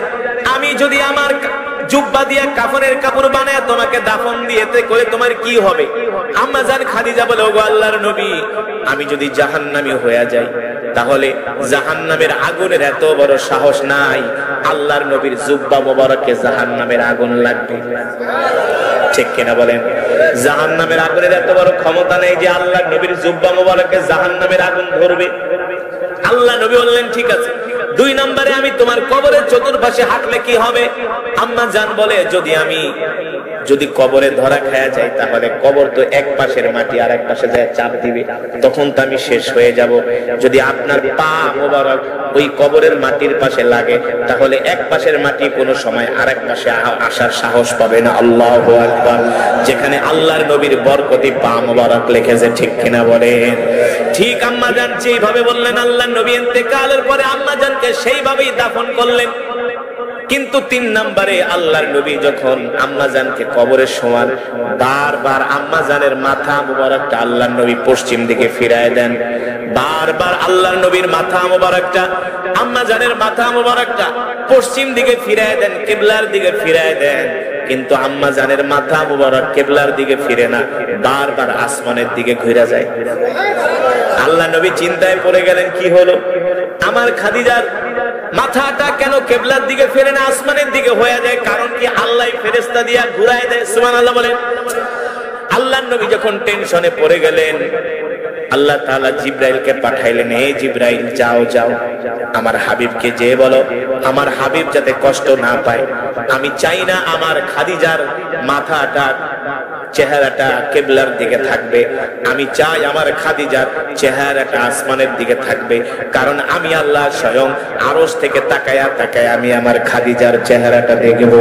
আমি যদি আমার জুব্বা দিয়ে কাফনের কাপড় বানায় তোমাকে দাফন দিয়েতে করে তোমার কি হবে? আম্মা জান খাদিজা বলে, ওগো আল্লাহর নবী, আমি যদি জাহান্নামী হয়ে যাই তাহলে জাহান্নামের আগুনের এত বড় সাহস নাই, আল্লাহর নবীর জুব্বা মোবারকে জাহান্নামের আগুন লাগবে। ঠিক কিনা বলেন? জাহান্নামের আগুনের এত বড় ক্ষমতা নেই যে আল্লাহর নবীর জুব্বা মোবারকে জাহান্নামের আগুন ধরবে। আল্লাহ নবী বললেন ঠিক আছে। 2 নম্বরে আমি তোমার কবরের চতুর্পাশে হাঁটলে কি হবে? আম্মা জান বলে, যদি কবরে ধরা খায়া যায় তাহলে কবর তো এক পাশের মাটি আর এক পাশে যায় চাপ দিবে, তখন তো আমি শেষ হয়ে যাব। যদি আপনার পা মোবারক ওই কবরের মাটির পাশে লাগে তাহলে এক পাশের মাটি কোনো সময় আরেক পাশে আসার সাহস পাবে না। আল্লাহু আকবার। যেখানে আল্লাহর নবীর বরকতি পা মোবারক লেখেছে, ঠিক কিনা বলেন? ঠিক আম্মা জান যেইভাবে বললেন, আল্লাহর নবী ইন্তেকালের পরে আম্মা জানকে সেইভাবেই দাফন করলেন। কিন্তু 3 নম্বরে আল্লাহর নবী যখন আম্মা জানকে কবরে শোয়ান, বারবার আম্মা জানের মাথা মুবারকটা আল্লাহর নবী পশ্চিম দিকে ফিরায় দেন। বারবার আল্লাহর নবীর মাথা মুবারকটা, আম্মা জানের মাথা মুবারকটা পশ্চিম দিকে ফিরায় দেন, কিবলার দিকে ফিরায় দেন। কিন্তু আম্মা জানের মাথা মুবারক কিবলার দিকে ফিরে না, বারবার আসমানের দিকে ঘুরে যায়। আল্লাহ নবী চিন্তায় পড়ে গেলেন, কি হলো? আমার খাদিজার মাথাটা কেন কিবলার দিকে ফিরে না, আসমানের দিকে হয়ে যায়? কারণ কি? আল্লাহ ফেরেশতা দিয়া ঘুরায় দেয়। সুবহানাল্লাহ বলেন। আল্লাহর নবী যখন টেনশনে পড়ে গেলেন, আল্লাহ তাআলা জিবরাইলকে পাঠাইলেন, হে জিবরাইল, যাও যাও আমার হাবিবকে যে বলো আমার হাবিব যাতে কষ্ট না পায়। আমি চাই না আমার খাদিজার মাথাটা চেহারাটা কিবলার দিকে থাকবে, আমি চাই আমার খাদিজার চেহারাটা আসমানের দিকে থাকবে। কারণ আমি আল্লাহ স্বয়ং আরশ থেকে তাকায়া তাকায়া আমি আমার খাদিজার চেহারাটা দেখব।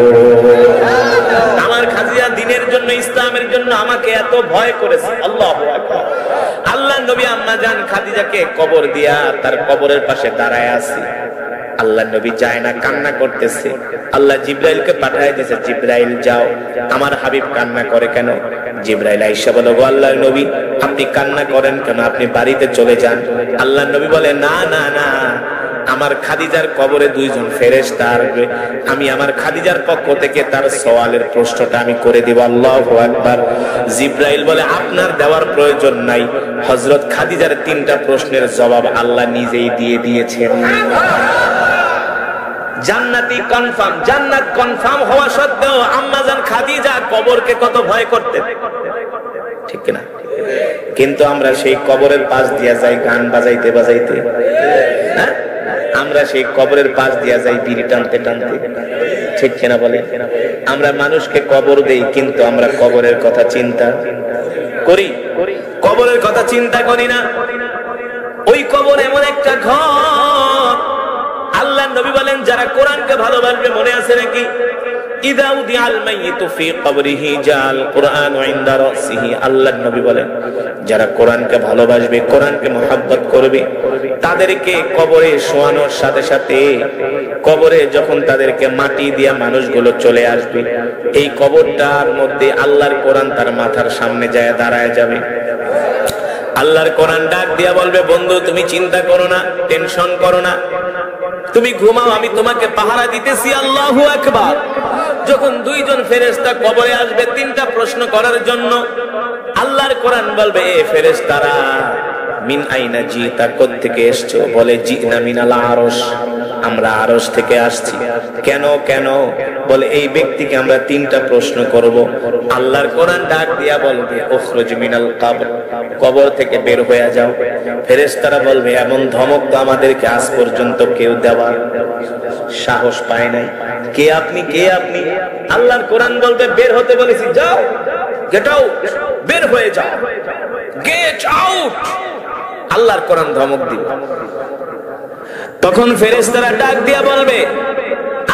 আমার খাদিজা দ্বীনের জন্য, ইসলামের জন্য আমাকে এত ভয় করেছে। আল্লাহু আকবার। আল্লাহ নবী আম্মা জান খাদিজাকে কবর দিয়া তার কবরের পাশে দাঁড়ায় আছে। আল্লাহ নবী যায় না, কান্না করতেছে। আল্লাহ জিবরাইলকে পাঠায় দিয়েছে, জিবরাইল যাও আমার হাবিব কান্না করে কেন? জিবরাইল আয়েশা বলে, গো আল্লাহর নবী, আপনি কান্না করেন কেন? আপনি বাড়িতে চলে যান। আল্লাহ নবী বলে, না না না, আমার খাদিজার কবরে 2 জন ফেরেশতা আসবে, আমি আমার খাদিজার পক্ষ থেকে তার সওয়ালের প্রশ্নটা আমি করে দিব। আল্লাহু আকবার। জিবরাইল বলে, আপনার দেওয়ার প্রয়োজন নাই, হযরত খাদিজার 3টা প্রশ্নের জবাব আল্লাহ নিজেই দিয়ে দিয়েছেন। জান্নাতি কনফার্ম, জান্নাত কনফার্ম হওয়া সত্ত্বেও আম্মা জান খাদিজা কবরকে কত ভয় করতেন, ঠিক না? কিন্তু আমরা সেই কবরের পাশ দিয়া যাই গান বাজাইতে বাজাইতে, হ্যাঁ, আমরা সেই কবরের পাশ দিয়া যাই বিড়ি টানতে টানতে, ঠিক কিনা বলে? আমরা মানুষকে কবর দেই কিন্তু আমরা কবরের কথা চিন্তা করি, কবরের কথা চিন্তা করি না। ওই কবর এমন একটা ঘর, আল্লাহ নবী বলেন যারা কোরআনকে ভালোবাসবে, মনে আছে নাকি? ইযা উদিআল মাইয়িতু ফি কবরিহি জাল কুরআনু ইনদা রাসিহি। আল্লাহ নবী বলেন যারা কোরআনকে ভালোবাসবে, কোরআনকে মহব্বত করবে, তাদেরকে কবরে শোয়ানোর সাথে সাথে কবরে যখন তাদেরকে মাটি দিয়া মানুষগুলো চলে আসবে, এই কবরটার মধ্যে আল্লাহর কোরআন তার মাথার সামনে যায় দাঁড়ায় যাবে। আল্লাহর কোরআন ডাক দিয়া বলবে, বন্ধু তুমি চিন্তা করো না, টেনশন করো না, তুমি ঘুমাও, আমি তোমাকে পাহারা দিতেছি। আল্লাহু আকবার। যখন 2 জন ফেরেশতা কবরে আসবে 3টা প্রশ্ন করার জন্য, আল্লাহর কোরআন বলবে, এ ফেরেশতারা মিন আইনা জিতা, কোত্থেকে এসছো? বলে জিনা মিনাল আরশ, আমরা আরশ থেকে আসছি। কেন কেন? বলে এই ব্যক্তিকে আমরা 3টা প্রশ্ন করব। আল্লাহর কোরআন ডাক দিয়া বলবে, উখরুজ মিনাল কবর, কবর থেকে বের হয়ে যাও। ফেরেশতারা বলবে, এমন ধমক তো আমাদেরকে আজ পর্যন্ত কেউ দেওয়ার সাহস পায় নাই। কে আপনি? কে আপনি? আল্লাহর কোরআন বলবে, বের হতে বলেছি, যাও, গেট আউট, বের হয়ে যাও, গেট আউট। আল্লাহর কোরআন ধমক দিবে। তখন ফেরেশতারা ডাক দিয়া বলবে,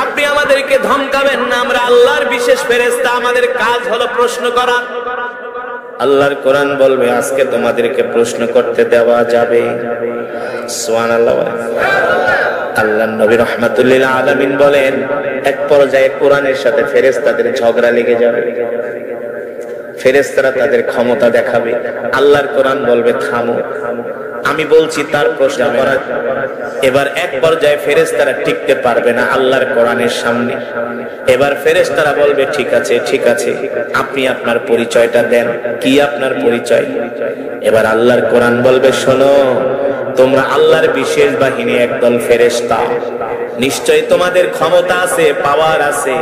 আপনি আমাদেরকে ধমকাবেন না, আমরা আল্লাহর বিশেষ ফেরেশতা, আমাদের কাজ হলো প্রশ্ন করা। আল্লাহর কোরআন বলবে, আজকে তোমাদেরকে প্রশ্ন করতে দেওয়া যাবে। সুবহানাল্লাহ। আল্লাহর নবী রাহমাতুল লিল আলামিন বলেন, এক পর্যায়ে কোরআনের সাথে ফেরেশতাদের ঝগড়া লেগে যাবে। ফেরেশতারা তাদের ক্ষমতা দেখাবে। আল্লাহর কোরআন বলবে, থামো, আমি বলছি তার প্রশ্ন করা। এবার এক পর্যায়ে ফেরেশতারা টিকতে পারবে না আল্লাহর কোরআনের সামনে। এবার ফেরেশতারা বলবে, ঠিক আছে ঠিক আছে, আপনি আপনার পরিচয়টা দেন, কি আপনার পরিচয়? এবার আল্লাহর কোরআন বলবে, শোনো, তোমরা আল্লাহর বিশেষ বাহিনী, একদল ফেরেশতা, নিশ্চয়ই তোমাদের ক্ষমতা আছে, পাওয়ার আছে,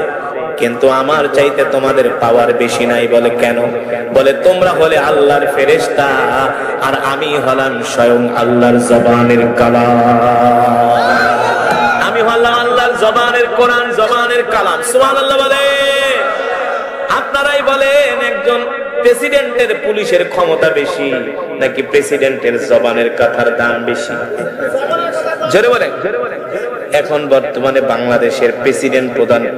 কিন্তু আমার চাইতে তোমাদের পাওয়ার বেশি নাই। বলে কেন? বলে তোমরা হলে আল্লাহর ফেরেশতা, আর আমি হলাম স্বয়ং আল্লাহর জবানের কালাম। আমি হলাম আল্লাহর জবানের কোরআন, জবানের কালাম। সুবহানাল্লাহ। বলে আপনারাই বলেন, একজন প্রেসিডেন্টের পুলিশের ক্ষমতা বেশি নাকি প্রেসিডেন্টের জবানের কথার দাম বেশি? জোরে বলেন। এখন বর্তমানে বাংলাদেশের প্রেসিডেন্ট,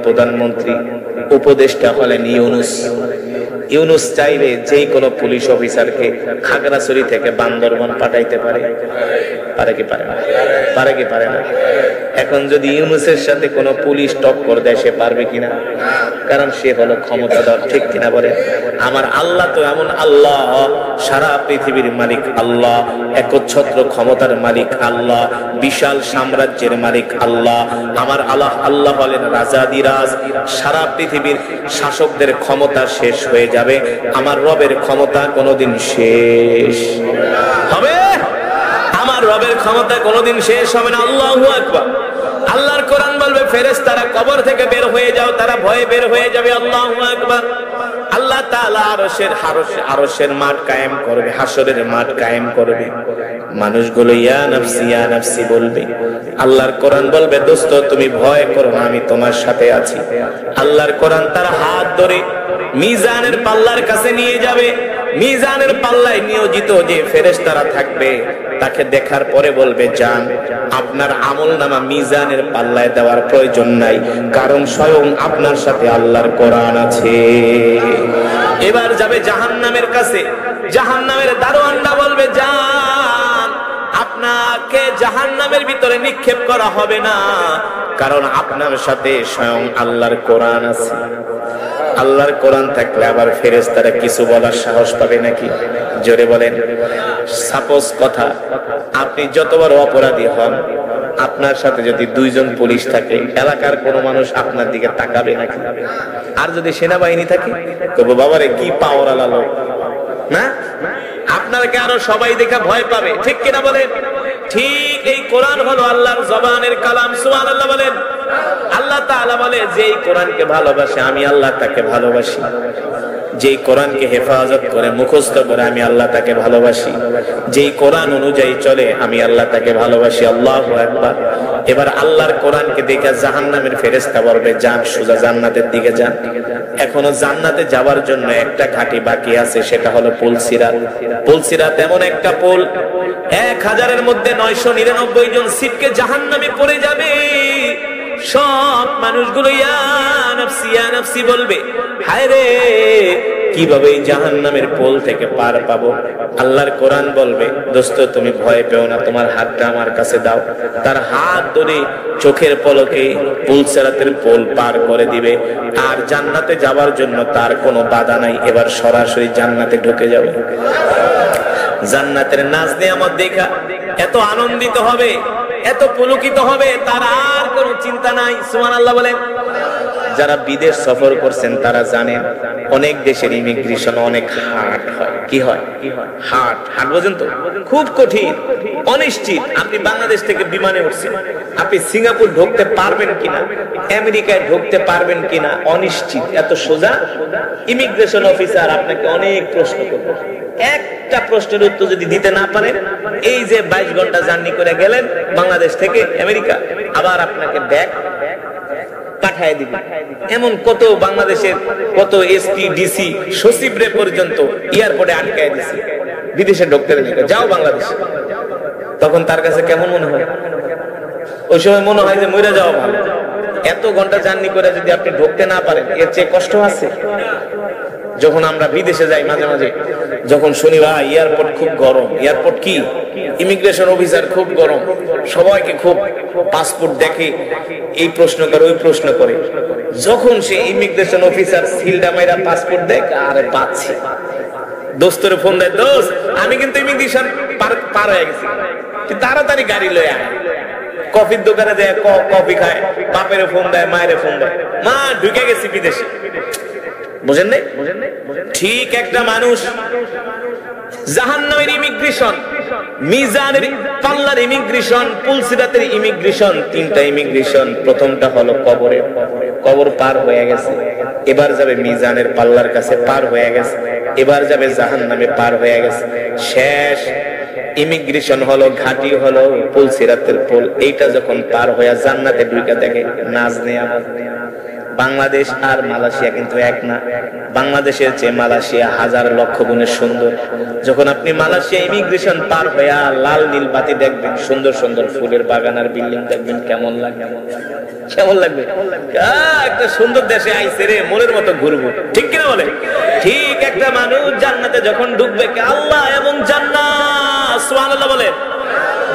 প্রধানমন্ত্রী, উপদেষ্টা হলেন ইউনূস। ইউনূস চাইলে যে কোনো পুলিশ অফিসারকে খাগড়াছড়ি থেকে বান্দরবান পাঠাইতে পারে। পারে কি পারে না? পারে কি পারে না? এখন যদি ইউনূসের সাথে কোনো পুলিশ টক্কর দেয়, সে পারবে কিনা? কারণ সে হলো ক্ষমতাধর। ঠিক কিনা বলে? আমার আল্লাহ তো এমন আল্লাহ, সারা পৃথিবীর মালিক আল্লাহ, একচ্ছত্র ক্ষমতার মালিক আল্লাহ, বিশাল সাম্রাজ্যের মালিক আল্লাহ। আমার আল্লাহ হলেন রাজাদিরাজ। সারা পৃথিবীর শাসকদের ক্ষমতা শেষ হয়ে যাবে, আমার রবের ক্ষমতা কোনোদিন শেষ হবে? আমার রবের ক্ষমতা কোনোদিন শেষ হবে না। আল্লাহু আকবার। আল্লাহর কোরআন বলবে, ফেরেশতারা কবর থেকে বের হয়ে যাও, তারা ভয়ে বের হয়ে যাবে। আল্লাহু আকবার। আল্লাহ তাআলা আরশের মাঠ কায়েম করবে, হাসরের মাঠ কায়েম করবে। মানুষগুলো ইয়া নাফসি ইয়া নাফসি বলবে। আল্লাহর কোরআন বলবে, দোস্ত তুমি ভয় করো না, আমি তোমার সাথে আছি। আল্লাহর কোরআন তার হাত ধরে মিজানের পাল্লার কাছে নিয়ে যাবে। মিজানের পাল্লায় নিয়োজিত যে ফেরেশতারা থাকবে, তাকে দেখার পরে বলবে, যান, আপনার আমলনামা মিজানের পাল্লায় দেওয়ার প্রয়োজন নাই, কারণ স্বয়ং আপনার সাথে আল্লাহর কোরআন আছে। এবার যাবে জাহান্নামের কাছে। জাহান্নামের দারোয়ানরা বলবে, যান, আপনাকে জাহান্নামের ভিতরে নিক্ষেপ করা হবে না, কারণ আপনার সাথে স্বয়ং আল্লাহর কোরআন আছে। আল্লাহর কোরআন থাকলে আবার ফেরেশতারা কিছু বলার সাহস পাবে নাকি? জোরে বলেন। সাপোজ কথা, আপনি যত বড় অপরাধী হন, আপনার সাথে যদি দুইজন পুলিশ থাকে, এলাকার কোনো মানুষ আপনার দিকে তাকাবে নাকি? আর যদি সেনাবাহিনী থাকে, তবু বাবারে কি পাওয়ার আলো না, আপনাকে আরো সবাই দেখে ভয় পাবে। ঠিক কিনা বলেন? ঠিক এই কোরআন হলো আল্লাহর জবানের কালাম। সুবহানাল্লাহ বলেন। আল্লাহ তাআলা বলে, যেই কোরআনকে ভালোবাসে আমি আল্লাহ তাকে ভালোবাসি। যেই কোরআনকে হেফাজত করে মুখস্থ করে আমি আল্লাহ তাকে ভালোবাসি। যেই কোরআন অনুযায়ী চলে আমি আল্লাহ তাকে ভালোবাসি। আল্লাহু আকবার। এবার আল্লাহর কোরআনকে দেখে জাহান্নামের ফেরেশতা বলবে, যান, সোজা জান্নাতের দিকে যান। এখনো জান্নাতে যাওয়ার জন্য একটা ঘাটি বাকি আছে, সেটা হলো পুলসিরাত। পুলসিরাত এমন একটা পুল, 1000-এর মধ্যে 999 জন সিটকে জাহান্নামে পড়ে যাবে। সব মানুষগুলো ইয়া নাফসি ইয়া নাফসি বলবে, হায় রে, কিভাবে এই জাহান্নামের পোল থেকে পার পাবো? আল্লাহর কোরআন বলবে, দোস্ত তুমি ভয় পেও না, তোমার হাতটা আমার কাছে দাও। তার হাত ধরে চোখের পলকে পুলসিরাতের পোল পার করে দিবে, আর জান্নাতে যাওয়ার জন্য তার কোনো বাধা নাই। এবার সরাসরি জান্নাতে ঢুকে যাবে। জান্নাতের নাজ নিয়ামত দেখা এত আনন্দিত হবে, এত পুলকিত হবে, তার আর কোনো চিন্তা নাই। সুবহানাল্লাহ বলেন। যারা বিদেশ সফর করছেন তারা জানেন, অনেক দেশের ইমিগ্রেশন অনেক হার্ড হয়। কি হয়? হার্ড। হার্ড বোঝেন তো? খুব কঠিন, অনিশ্চিত। আপনি বাংলাদেশ থেকে বিমানে উঠছেন, আপনি সিঙ্গাপুর ঢুকতে পারবেন কিনা, আমেরিকায় ঢুকতে পারবেন কিনা, অনিশ্চিত। এত সোজা? ইমিগ্রেশন অফিসার আপনাকে অনেক প্রশ্ন করবে। একটা প্রশ্নের উত্তর যদি দিতে না পারেন, এই যে 22 ঘন্টা জার্নি করে গেলেন বাংলাদেশ থেকে আমেরিকা, আবার আপনাকে ব্যাক পাঠায় দিবে। এমন কত বাংলাদেশের কত এসপি ডিসি সচিবরে পর্যন্ত এয়ারপোর্টে আটকায় দিছে বিদেশে ঢুকতে দিলে, যাও বাংলাদেশ। তখন তার কাছে কেমন মনে হয়? ওই সময় মনে হয় যে মরে যাওয়া ভালো। এত ঘন্টা জার্নি করে যদি আপনি ঢুকতে না পারেন, এর চেয়ে কষ্ট আছে? যখন আমরা বিদেশে যাই মাঝে মাঝে, যখন শুনি ভাই এয়ারপোর্ট খুব গরম, এয়ারপোর্ট কি ইমিগ্রেশন অফিসার খুব গরম, সবাইকে খুব পাসপোর্ট দেখে, এই প্রশ্ন করে ওই প্রশ্ন করে। যখন সে ইমিগ্রেশন অফিসার সিলটা মাইরা পাসপোর্ট দেখ, আরে পাচ্ছি, দোস্তরে ফোন দেয়, দোস্ত আমি কিন্তু ইমিগ্রেশন পার হয়ে গেছি, তাড়াতাড়ি গাড়ি লয়ে আয়। কফির দোকানে দেয়, কফি খায়, বাপের ফোন দেয়, মায়ের ফোন দেয়, মা ঢুকে গেছি বিদেশে। বুঝেন নাই? ঠিক একটা মানুষ জাহান্নামের ইমিগ্রেশন, মিজানের পাল্লার ইমিগ্রেশন, পুলসিরাতের ইমিগ্রেশন, তিনটা ইমিগ্রেশন। প্রথমটা হলো কবরে, কবর পার হয়ে গেছে, এবার যাবে মিজানের পাল্লার কাছে, পার হয়ে গেছে, এবার যাবে জাহান্নামে, পার হয়ে গেছে। শেষ ইমিগ্রেশন হলো, ঘাটি হলো পুলসিরাতের পুল। এইটা যখন পার হয়ে জান্নাতে ঢুকে দেখে নাজ নেয়া। বাংলাদেশ আর মালয়েশিয়া কিন্তু এক না, বাংলাদেশের চেয়ে মালয়েশিয়া হাজার লক্ষ গুণে সুন্দর। যখন আপনি মালয়েশিয়া ইমিগ্রেশন পার হইয়া লাল নীল বাতি দেখবেন, সুন্দর সুন্দর ফুলের বাগান আর বিল্ডিং দেখবেন, কেমন লাগবে? কেমন লাগবে? একটা সুন্দর দেশে আইছে রে, মনের মতো ঘুরবো, ঠিক কিনা বলে? ঠিক একটা মানুষ জান্নাতে যখন ঢুকবে, আল্লাহ এবং জান্নাত, সুবহানাল্লাহ বলে,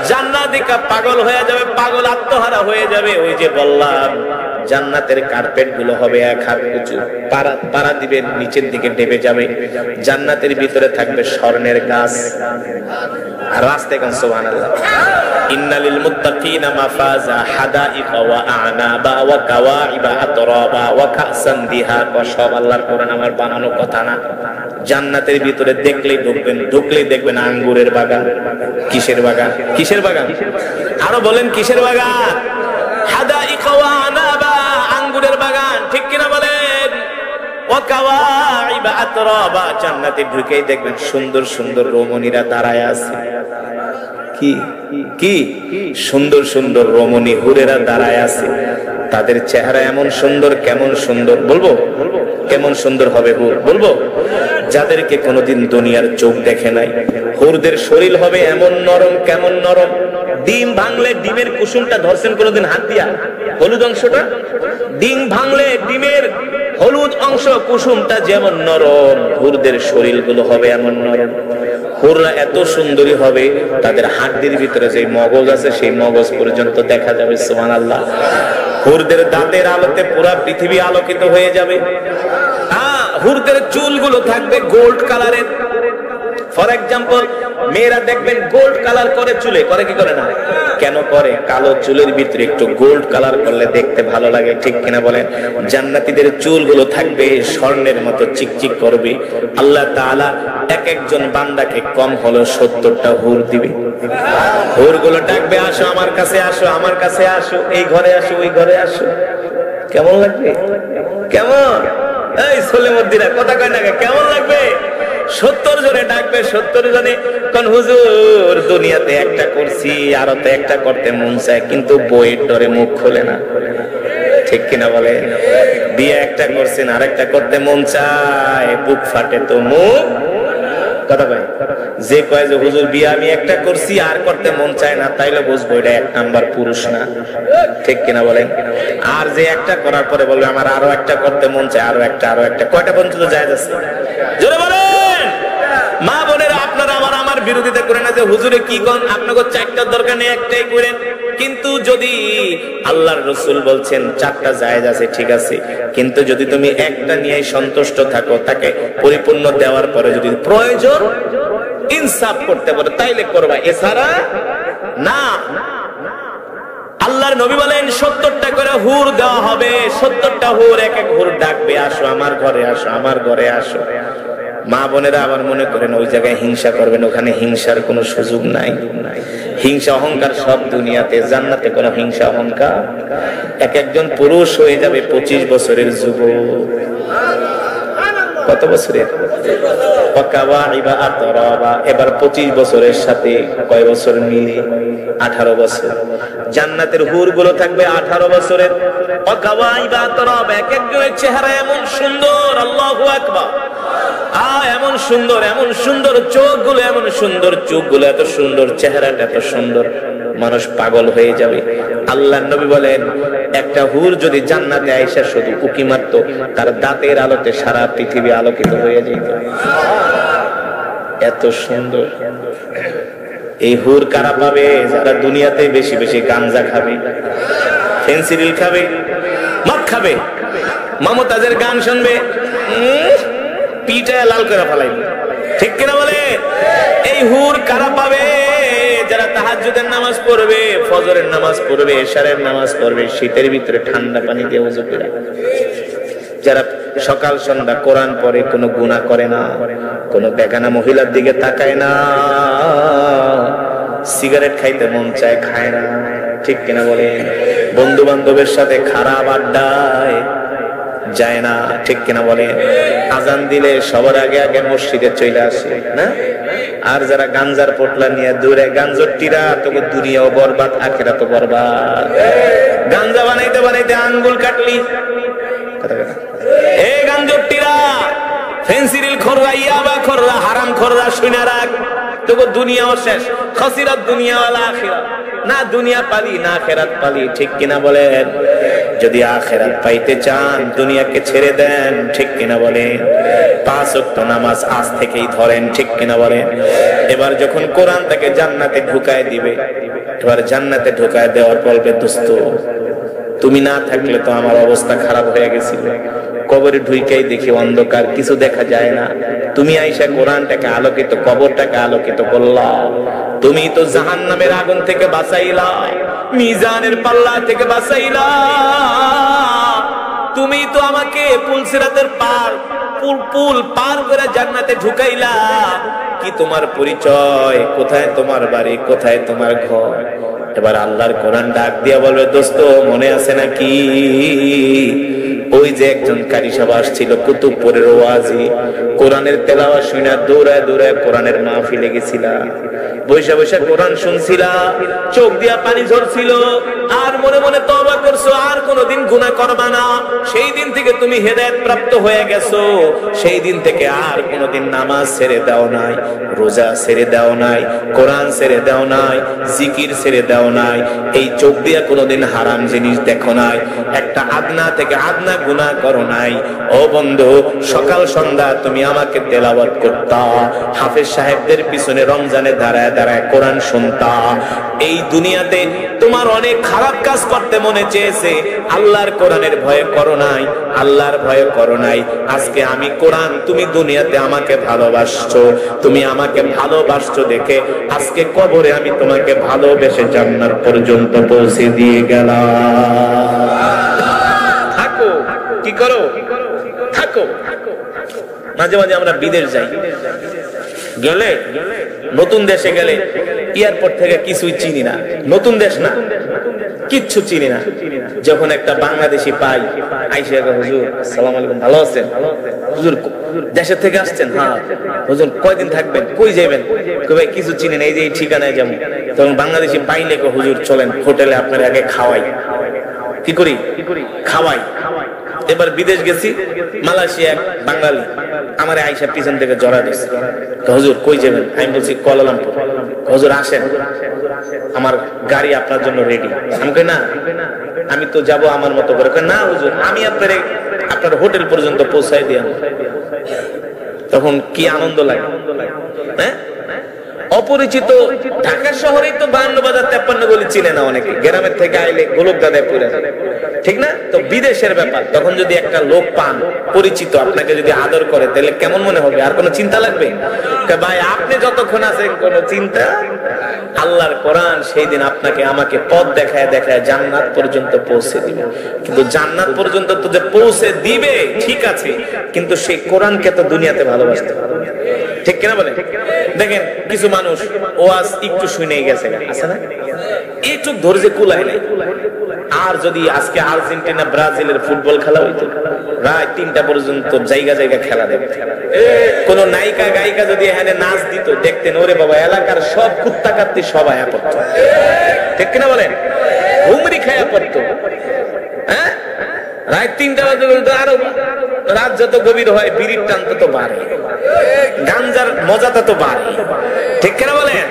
জান্নাত দেখা পাগল হয়ে যাবে, পাগল আত্মহারা হয়ে যাবে। ওই যে বললাম জান্নাতের কার্পেট গুলো হবে এক হাত উঁচু, পাড়া দিবে, নিচের দিকে ডেবে যাবে। জান্নাতের ভিতরে থাকবে স্বর্ণের গাছ আর রাস্তায় কোন সুবহানাল্লাহ, ইন্নালিল মুত্তাকিনা মাফাজা হাদাইকা ওয়া আনাবা ওয়া কাওয়াইবা আতরাবা ওয়া কাসান দিহাকা। সব আল্লাহর কোরআন, আমার বানানো কথা না। জান্নাতের ভিতরে দেখলেই ঢুকবেন, ঢুকলেই দেখবেন আঙ্গুরের বাগান। কিসের বাগান? কিসের বাগান? আরো বলেন কিসের বাগান? হাদাইকা ওয়া আনাবা, আঙ্গুরের বাগান, ঠিক কিনা বলেন? ওয়া কাওয়াইবা আতরাবা, জান্নাতে ঢুকেই দেখবেন সুন্দর সুন্দর রমণীরা দাঁড়ায় আছে। কি কি সুন্দর সুন্দর রমণী হুরেরা দাঁড়ায় আছে। তাদের চেহারা এমন সুন্দর, কেমন সুন্দর বলবো? কেমন সুন্দর হবে হুর বলবো? যাদেরকে কোনোদিন দুনিয়ার চোখ দেখে নাই। হুরদের শরীর হবে এমন নরম, কেমন নরম, ডিম ভাঙলে ডিমের কুসুমটা ধরছেন কোনোদিন হাত দিয়া? হলুদ অংশটা ডিম ভাঙলে ডিমের হলুদ অংশ কুসুমটা যেমন নরম, হুরদের শরীর গুলো হবে এমন নরম। হুররা এত সুন্দরী হবে, তাদের হাড়ের ভিতরে যে মগজ আছে সেই মগজ পর্যন্ত দেখা যাবে। সুবহানাল্লাহ। হুরদের দাঁতের আলোতে পুরা পৃথিবী আলোকিত হয়ে যাবে। হুরদের চুলগুলো থাকবে গোল্ড কালারের। ফর এক্সাম্পল, মেয়েরা দেখবেন গোল্ড কালার করে চুলে, করে কি করে না? কেন করে? কালো চুলের ভিতরে একটু গোল্ড কালার করলে দেখতে ভালো লাগে, ঠিক কিনা বলেন? জান্নাতীদের চুলগুলো থাকবে স্বর্ণের মতো চিকচিক করবে। আল্লাহ তাআলা এক একজন বান্দাকে কম হলো 70টা হুর দিবে। হুরগুলো ডাকবে, আসো আমার কাছে, আসো আমার কাছে, আসো এই ঘরে, আসো ওই ঘরে, আসো। কেমন লাগবে? কেমন? এই সলিমুদ্দিনা কথা কয় না, কেমন লাগবে? 70 জনে ডাকবে, 70 জনে। কোন হুজুর দুনিয়াতে একটা করছি, আরো তো একটা করতে মন চায়, কিন্তু বইয়ের ডরে মুখ খোলে না, ঠিক কিনা বলে? বিয়ে একটা করছেন, আরেকটা করতে মন চায়, বুক ফাটে তো মুখ কথা কয়। যে কয় যে হুজুর বিয়ে আমি একটা করছি আর করতে মন চায় না, তাইলে বুঝবো এটা 1 নাম্বার পুরুষ না, ঠিক কিনা বলেন? আর যে একটা করার পরে বলবে আমার আরো একটা করতে মন চায়, আরো একটা, আরো একটা, কয়টা পর্যন্ত যায় যাচ্ছে? জোরে বলেন। মা বোনেরা, আপনারা আমার বিরোধিতা করেন না যে হুজুরে কি কোন, আপনাকে 4টার দরকার নেই, একটাই করেন। কিন্তু যদি আল্লাহর রাসূল বলছেন 4টা জায়েজ আছে, ঠিক আছে, কিন্তু যদি তুমি একটা নিয়ে সন্তুষ্ট থাকো, তাকে পরিপূর্ণ দেওয়ার পরে যদি প্রয়োজন ইনসাফ করতে পারো তাইলে করবা, এছাড়া না। আল্লাহর নবী বলেন 70টা করে হুর দেওয়া হবে। 70টা হুর, এক এক হুর ডাকবে, আসো আমার ঘরে, আসো আমার ঘরে, আসো। মা বোনেরা আবার মনে করেন ওই জায়গায় হিংসা করবেন, ওখানে হিংসার কোনো সুযোগ নাই। হিংসা অহংকার সব দুনিয়াতে, জান্নাতে কোনো হিংসা অহংকার। এক একজন পুরুষ হয়ে যাবে 25 বছরের যুবক। কত বছরের? ওয়াকাওয়াইবা আতরাবা। এবার 25 বছরের সাথে কয় বছর মিলে? 18 বছর। জান্নাতের হুরগুলো থাকবে 18 বছরের। ওয়াকাওয়াইবা আতরাবা, এক একজনের চেহারা এমন সুন্দর, আল্লাহু আকবার। এমন সুন্দর, এমন সুন্দর চোখগুলো, এমন সুন্দর চোখগুলো, এত সুন্দর চেহারাটা, এত সুন্দর, মানুষ পাগল হয়ে যাবে। আল্লাহর নবী বলেন, একটা হুর যদি জান্নাতে আয়েশা শুধু উকি মারতো, তার দাঁতের আলোতে সারা পৃথিবী আলোকিত হয়ে যেত। এত সুন্দর। এই হুর কারা পাবে? যারা দুনিয়াতে বেশি বেশি গাঞ্জা খাবে, ফেন্সিডিল খাবে, মদ খাবে, মমতাজের গান শুনবে, পিঠে লাল করে ফেলাইবে। ঠিক কিনা বলে? এই হুর কারা পাবে? যারা তাহাজ্জুদের নামাজ পড়বে, ফজরের নামাজ পড়বে, এশারের নামাজ পড়বে, শীতের ভিতরে ঠান্ডা পানি দিয়ে ওযু করে, যারা সকাল সন্ধ্যা কোরআন পড়ে, কোনো গুনাহ করে না, কোনো বেগানা মহিলার দিকে তাকায় না, সিগারেট খাইতে মন চায় খায় না। ঠিক কিনা বলে? বন্ধু বান্ধবের সাথে খারাপ আড্ডায় যায় না। ঠিক কিনা বলে? আজান দিলে সবার আগে আগে মসজিদে চলে আসে না। আর যারা গাঞ্জার পোটলা নিয়ে দূরে, গাঞ্জটিরা তোকে দুনিয়াও বরবাদ, আখিরাতও বরবাদ। গাঞ্জা বানাইতে বানাইতে আঙ্গুল কাটলি, এই গাঞ্জটিরা, ফেন্সিডিল খোররা, ইয়াবা খোররা, হারাম খোররা, শুনে রাখ, তোকে দুনিয়াও শেষ। খাসিরাত দুনিয়া ওয়াল আখিরাত। না দুনিয়া পালি না আখিরাত পালি। ঠিক কিনা বলেন? যদি আখিরাত পাইতে চান দুনিয়াকে ছেড়ে দেন। ঠিক কিনা বলেন? 5 ওয়াক্ত নামাজ আজ থেকেই ধরেন। ঠিক কিনা বলেন? এবার যখন কোরআন তাকে জান্নাতে ঢুকায় দিবে, এবার জান্নাতে ঢুকায় দেওয়ার বলবে, দোস্ত তুমি না থাকলে তো আমার অবস্থা খারাপ হয়ে গেছিল। কবরে ঢুইকাই দেখি অন্ধকার, কিছু দেখা যায় না। তুমি আইসা কোরআনটাকে আলোকিত, কবরটাকে আলোকিত করলা। তুমি তো জাহান্নামের আগুন থেকে বাঁচাইলা, মিজানের পাল্লা থেকে বাঁচাইলা। তুমি তো আমাকে পুলসিরাতের পুল পার করে জান্নাতে ঢুকাইলা। কি তোমার পরিচয়? কোথায় তোমার বাড়ি? কোথায় তোমার ঘর? এবার আল্লাহর কোরআন ডাক দিয়া বলবে, দোস্ত মনে আছে নাকি ওই যে একজন কারি সাহেব আসছিল কুতুবপুরের ওয়াজি, কোরআনের তেলাওয়াত শুনে দৌড়ায় দৌড়ায় কোরআনের মাহফিলে গেছিলা, বৈশা বৈশা কোরআন শুনছিলা, চোখ দিয়া পানি ঝরছিল, আর মনে মনে তওবা করছো, আর কোনোদিন গুনাহ করবা না। সেই দিন থেকে তুমি হেদায়েত প্রাপ্ত হয়ে গেছো। সেই দিন থেকে আর কোনোদিন নামাজ ছেড়ে দাও নাই, রোজা ছেড়ে দাও নাই, কোরআন ছেড়ে দাও নাই, জিকির ছেড়ে দাও নাই। এই চোখ দিয়া কোনোদিন হারাম জিনিস দেখো নাই, একটা আদনা থেকে আদনা গুনাহ করো নাই। ও বন্ধু, সকাল সন্ধ্যা তুমি আমাকে তেলাওয়াত করতা, হাফেজ সাহেবদের পিছনে রমজানে দাঁড়ায় দাঁড়ায় কোরআন শুনতা। এই দুনিয়াতে তোমার অনেক খারাপ কাজ করতে মনে চেয়েছে, আল্লাহর কোরআনের ভয়ে করো নাই, আল্লাহর ভয়ে করো নাই। আজকে আমি কোরআন, তুমি দুনিয়াতে আমাকে ভালোবাসছো, তুমি আমাকে ভালোবাসছো দেখে আজকে কবরে আমি তোমাকে ভালোবেসে জান্নাত পর্যন্ত পৌঁছে দিয়ে গেলাম। থাকো, কি করো? থাকো। মাঝে মাঝে আমরা বিদেশ যাই, গেলে নতুন দেশে গেলে এয়ারপোর্ট থেকে কিছুই চিনি না, নতুন দেশ না, কিচ্ছু চিনি না। যখন একটা বাংলাদেশি পাই, আইসা হুজুর আসসালামু আলাইকুম, ভালো আছেন? হুজুর দেশের থেকে আসছেন? হ্যাঁ। হুজুর কয়দিন থাকবেন? কই যাবেন? ভাই কিছু চিনি না, এই যে এই ঠিকানায় যাবো। তখন বাংলাদেশি পাইলে হুজুর চলেন হোটেলে আপনার আগে খাওয়াই। কি করি? খাওয়াই। এবার বিদেশ গেছি, মালয়েশিয়া এক বাঙালি আমার আইসা পিছন থেকে জড়া দিচ্ছে, হুজুর কই যাবেন? আমি বলছি কুয়ালালামপুর। হুজুর আসেন, আমার গাড়ি আপনার জন্য রেডি। আমি কই না, আমি তো যাব আমার মতো করে। না হুজুর, আমি আপনার হোটেল পর্যন্ত পৌঁছাই দিই। তখন কি আনন্দ লাগে, হ্যাঁ? অপরিচিত ঢাকা শহরেই তো 52 বাজার 53 গলি চিনে না অনেকে, গ্রামের থেকে আইলে গোলক দাদায় পুরে, ঠিক না? তো বিদেশের ব্যাপার, তখন যদি একটা লোক পান পরিচিত, আপনাকে যদি আদর করে, তাহলে কেমন মনে হবে? আর কোনো চিন্তা লাগবে? ভাই আপনি যতক্ষণ আছেন কোনো চিন্তা, আল্লাহর কোরআন সেই দিন আপনাকে আমাকে পথ দেখায় দেখায় জান্নাত পর্যন্ত পৌঁছে দিবে। কিন্তু জান্নাত পর্যন্ত তো যে পৌঁছে দিবে ঠিক আছে, কিন্তু সেই কোরআনকে তো দুনিয়াতে ভালোবাসতে হবে, ঠিক কিনা বলেন? দেখেন কিছু মানুষ ওয়াজ একটু শুনেই গেছে, আছে না? একটু ধৈর্য কুলায় নাই, আর যদি আজকে আর্জেন্টিনা ব্রাজিলের ফুটবল খেলা হইতো, রাত 3টা পর্যন্ত জায়গা জায়গা খেলা দেখতে, কোন নায়িকা গায়িকা যদি এখানে নাচ দিত দেখতেন, ওরে বাবা এলাকার সব কুত্তা কাত্তি সব আয়া পড়তো, ঠিক কিনা বলেন? হুমরি খায়া পড়তো। হ্যাঁ, রাত 3টা পর্যন্ত। আরো রাত যত গভীর হয় বিড়ির টান তত বাড়ে, গাঞ্জার মজা তত বাড়ে, ঠিক কিনা বলেন?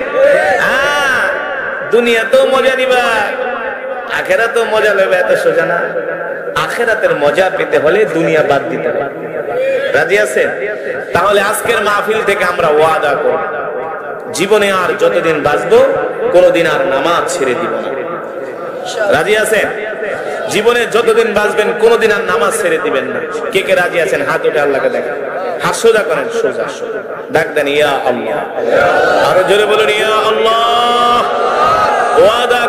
দুনিয়া তো মজা নিবা, আখেরাত তো মজা লইবা, এত সোজা না। আখেরাতের মজা পেতে হলে দুনিয়া বাদ দিতে হবে। রাজি আছেন? তাহলে আজকের মাহফিল থেকে আমরা ওয়াদা করি, জীবনে আর যতদিন বাঁচবো কোনদিন আর নামাজ ছেড়ে দিব না। রাজি আছেন? জীবনে যতদিন বাঁচবেন কোনদিন আর নামাজ ছেড়ে দিবেন না। কে কে রাজি আছেন? হাত উঠে আল্লাহকে দেখেন, হাত সোজা করেন, সোজা ডাক দেন ইয়া আল্লাহ। আরো জোরে বলুন ইয়া আল্লাহ। ওয়াদা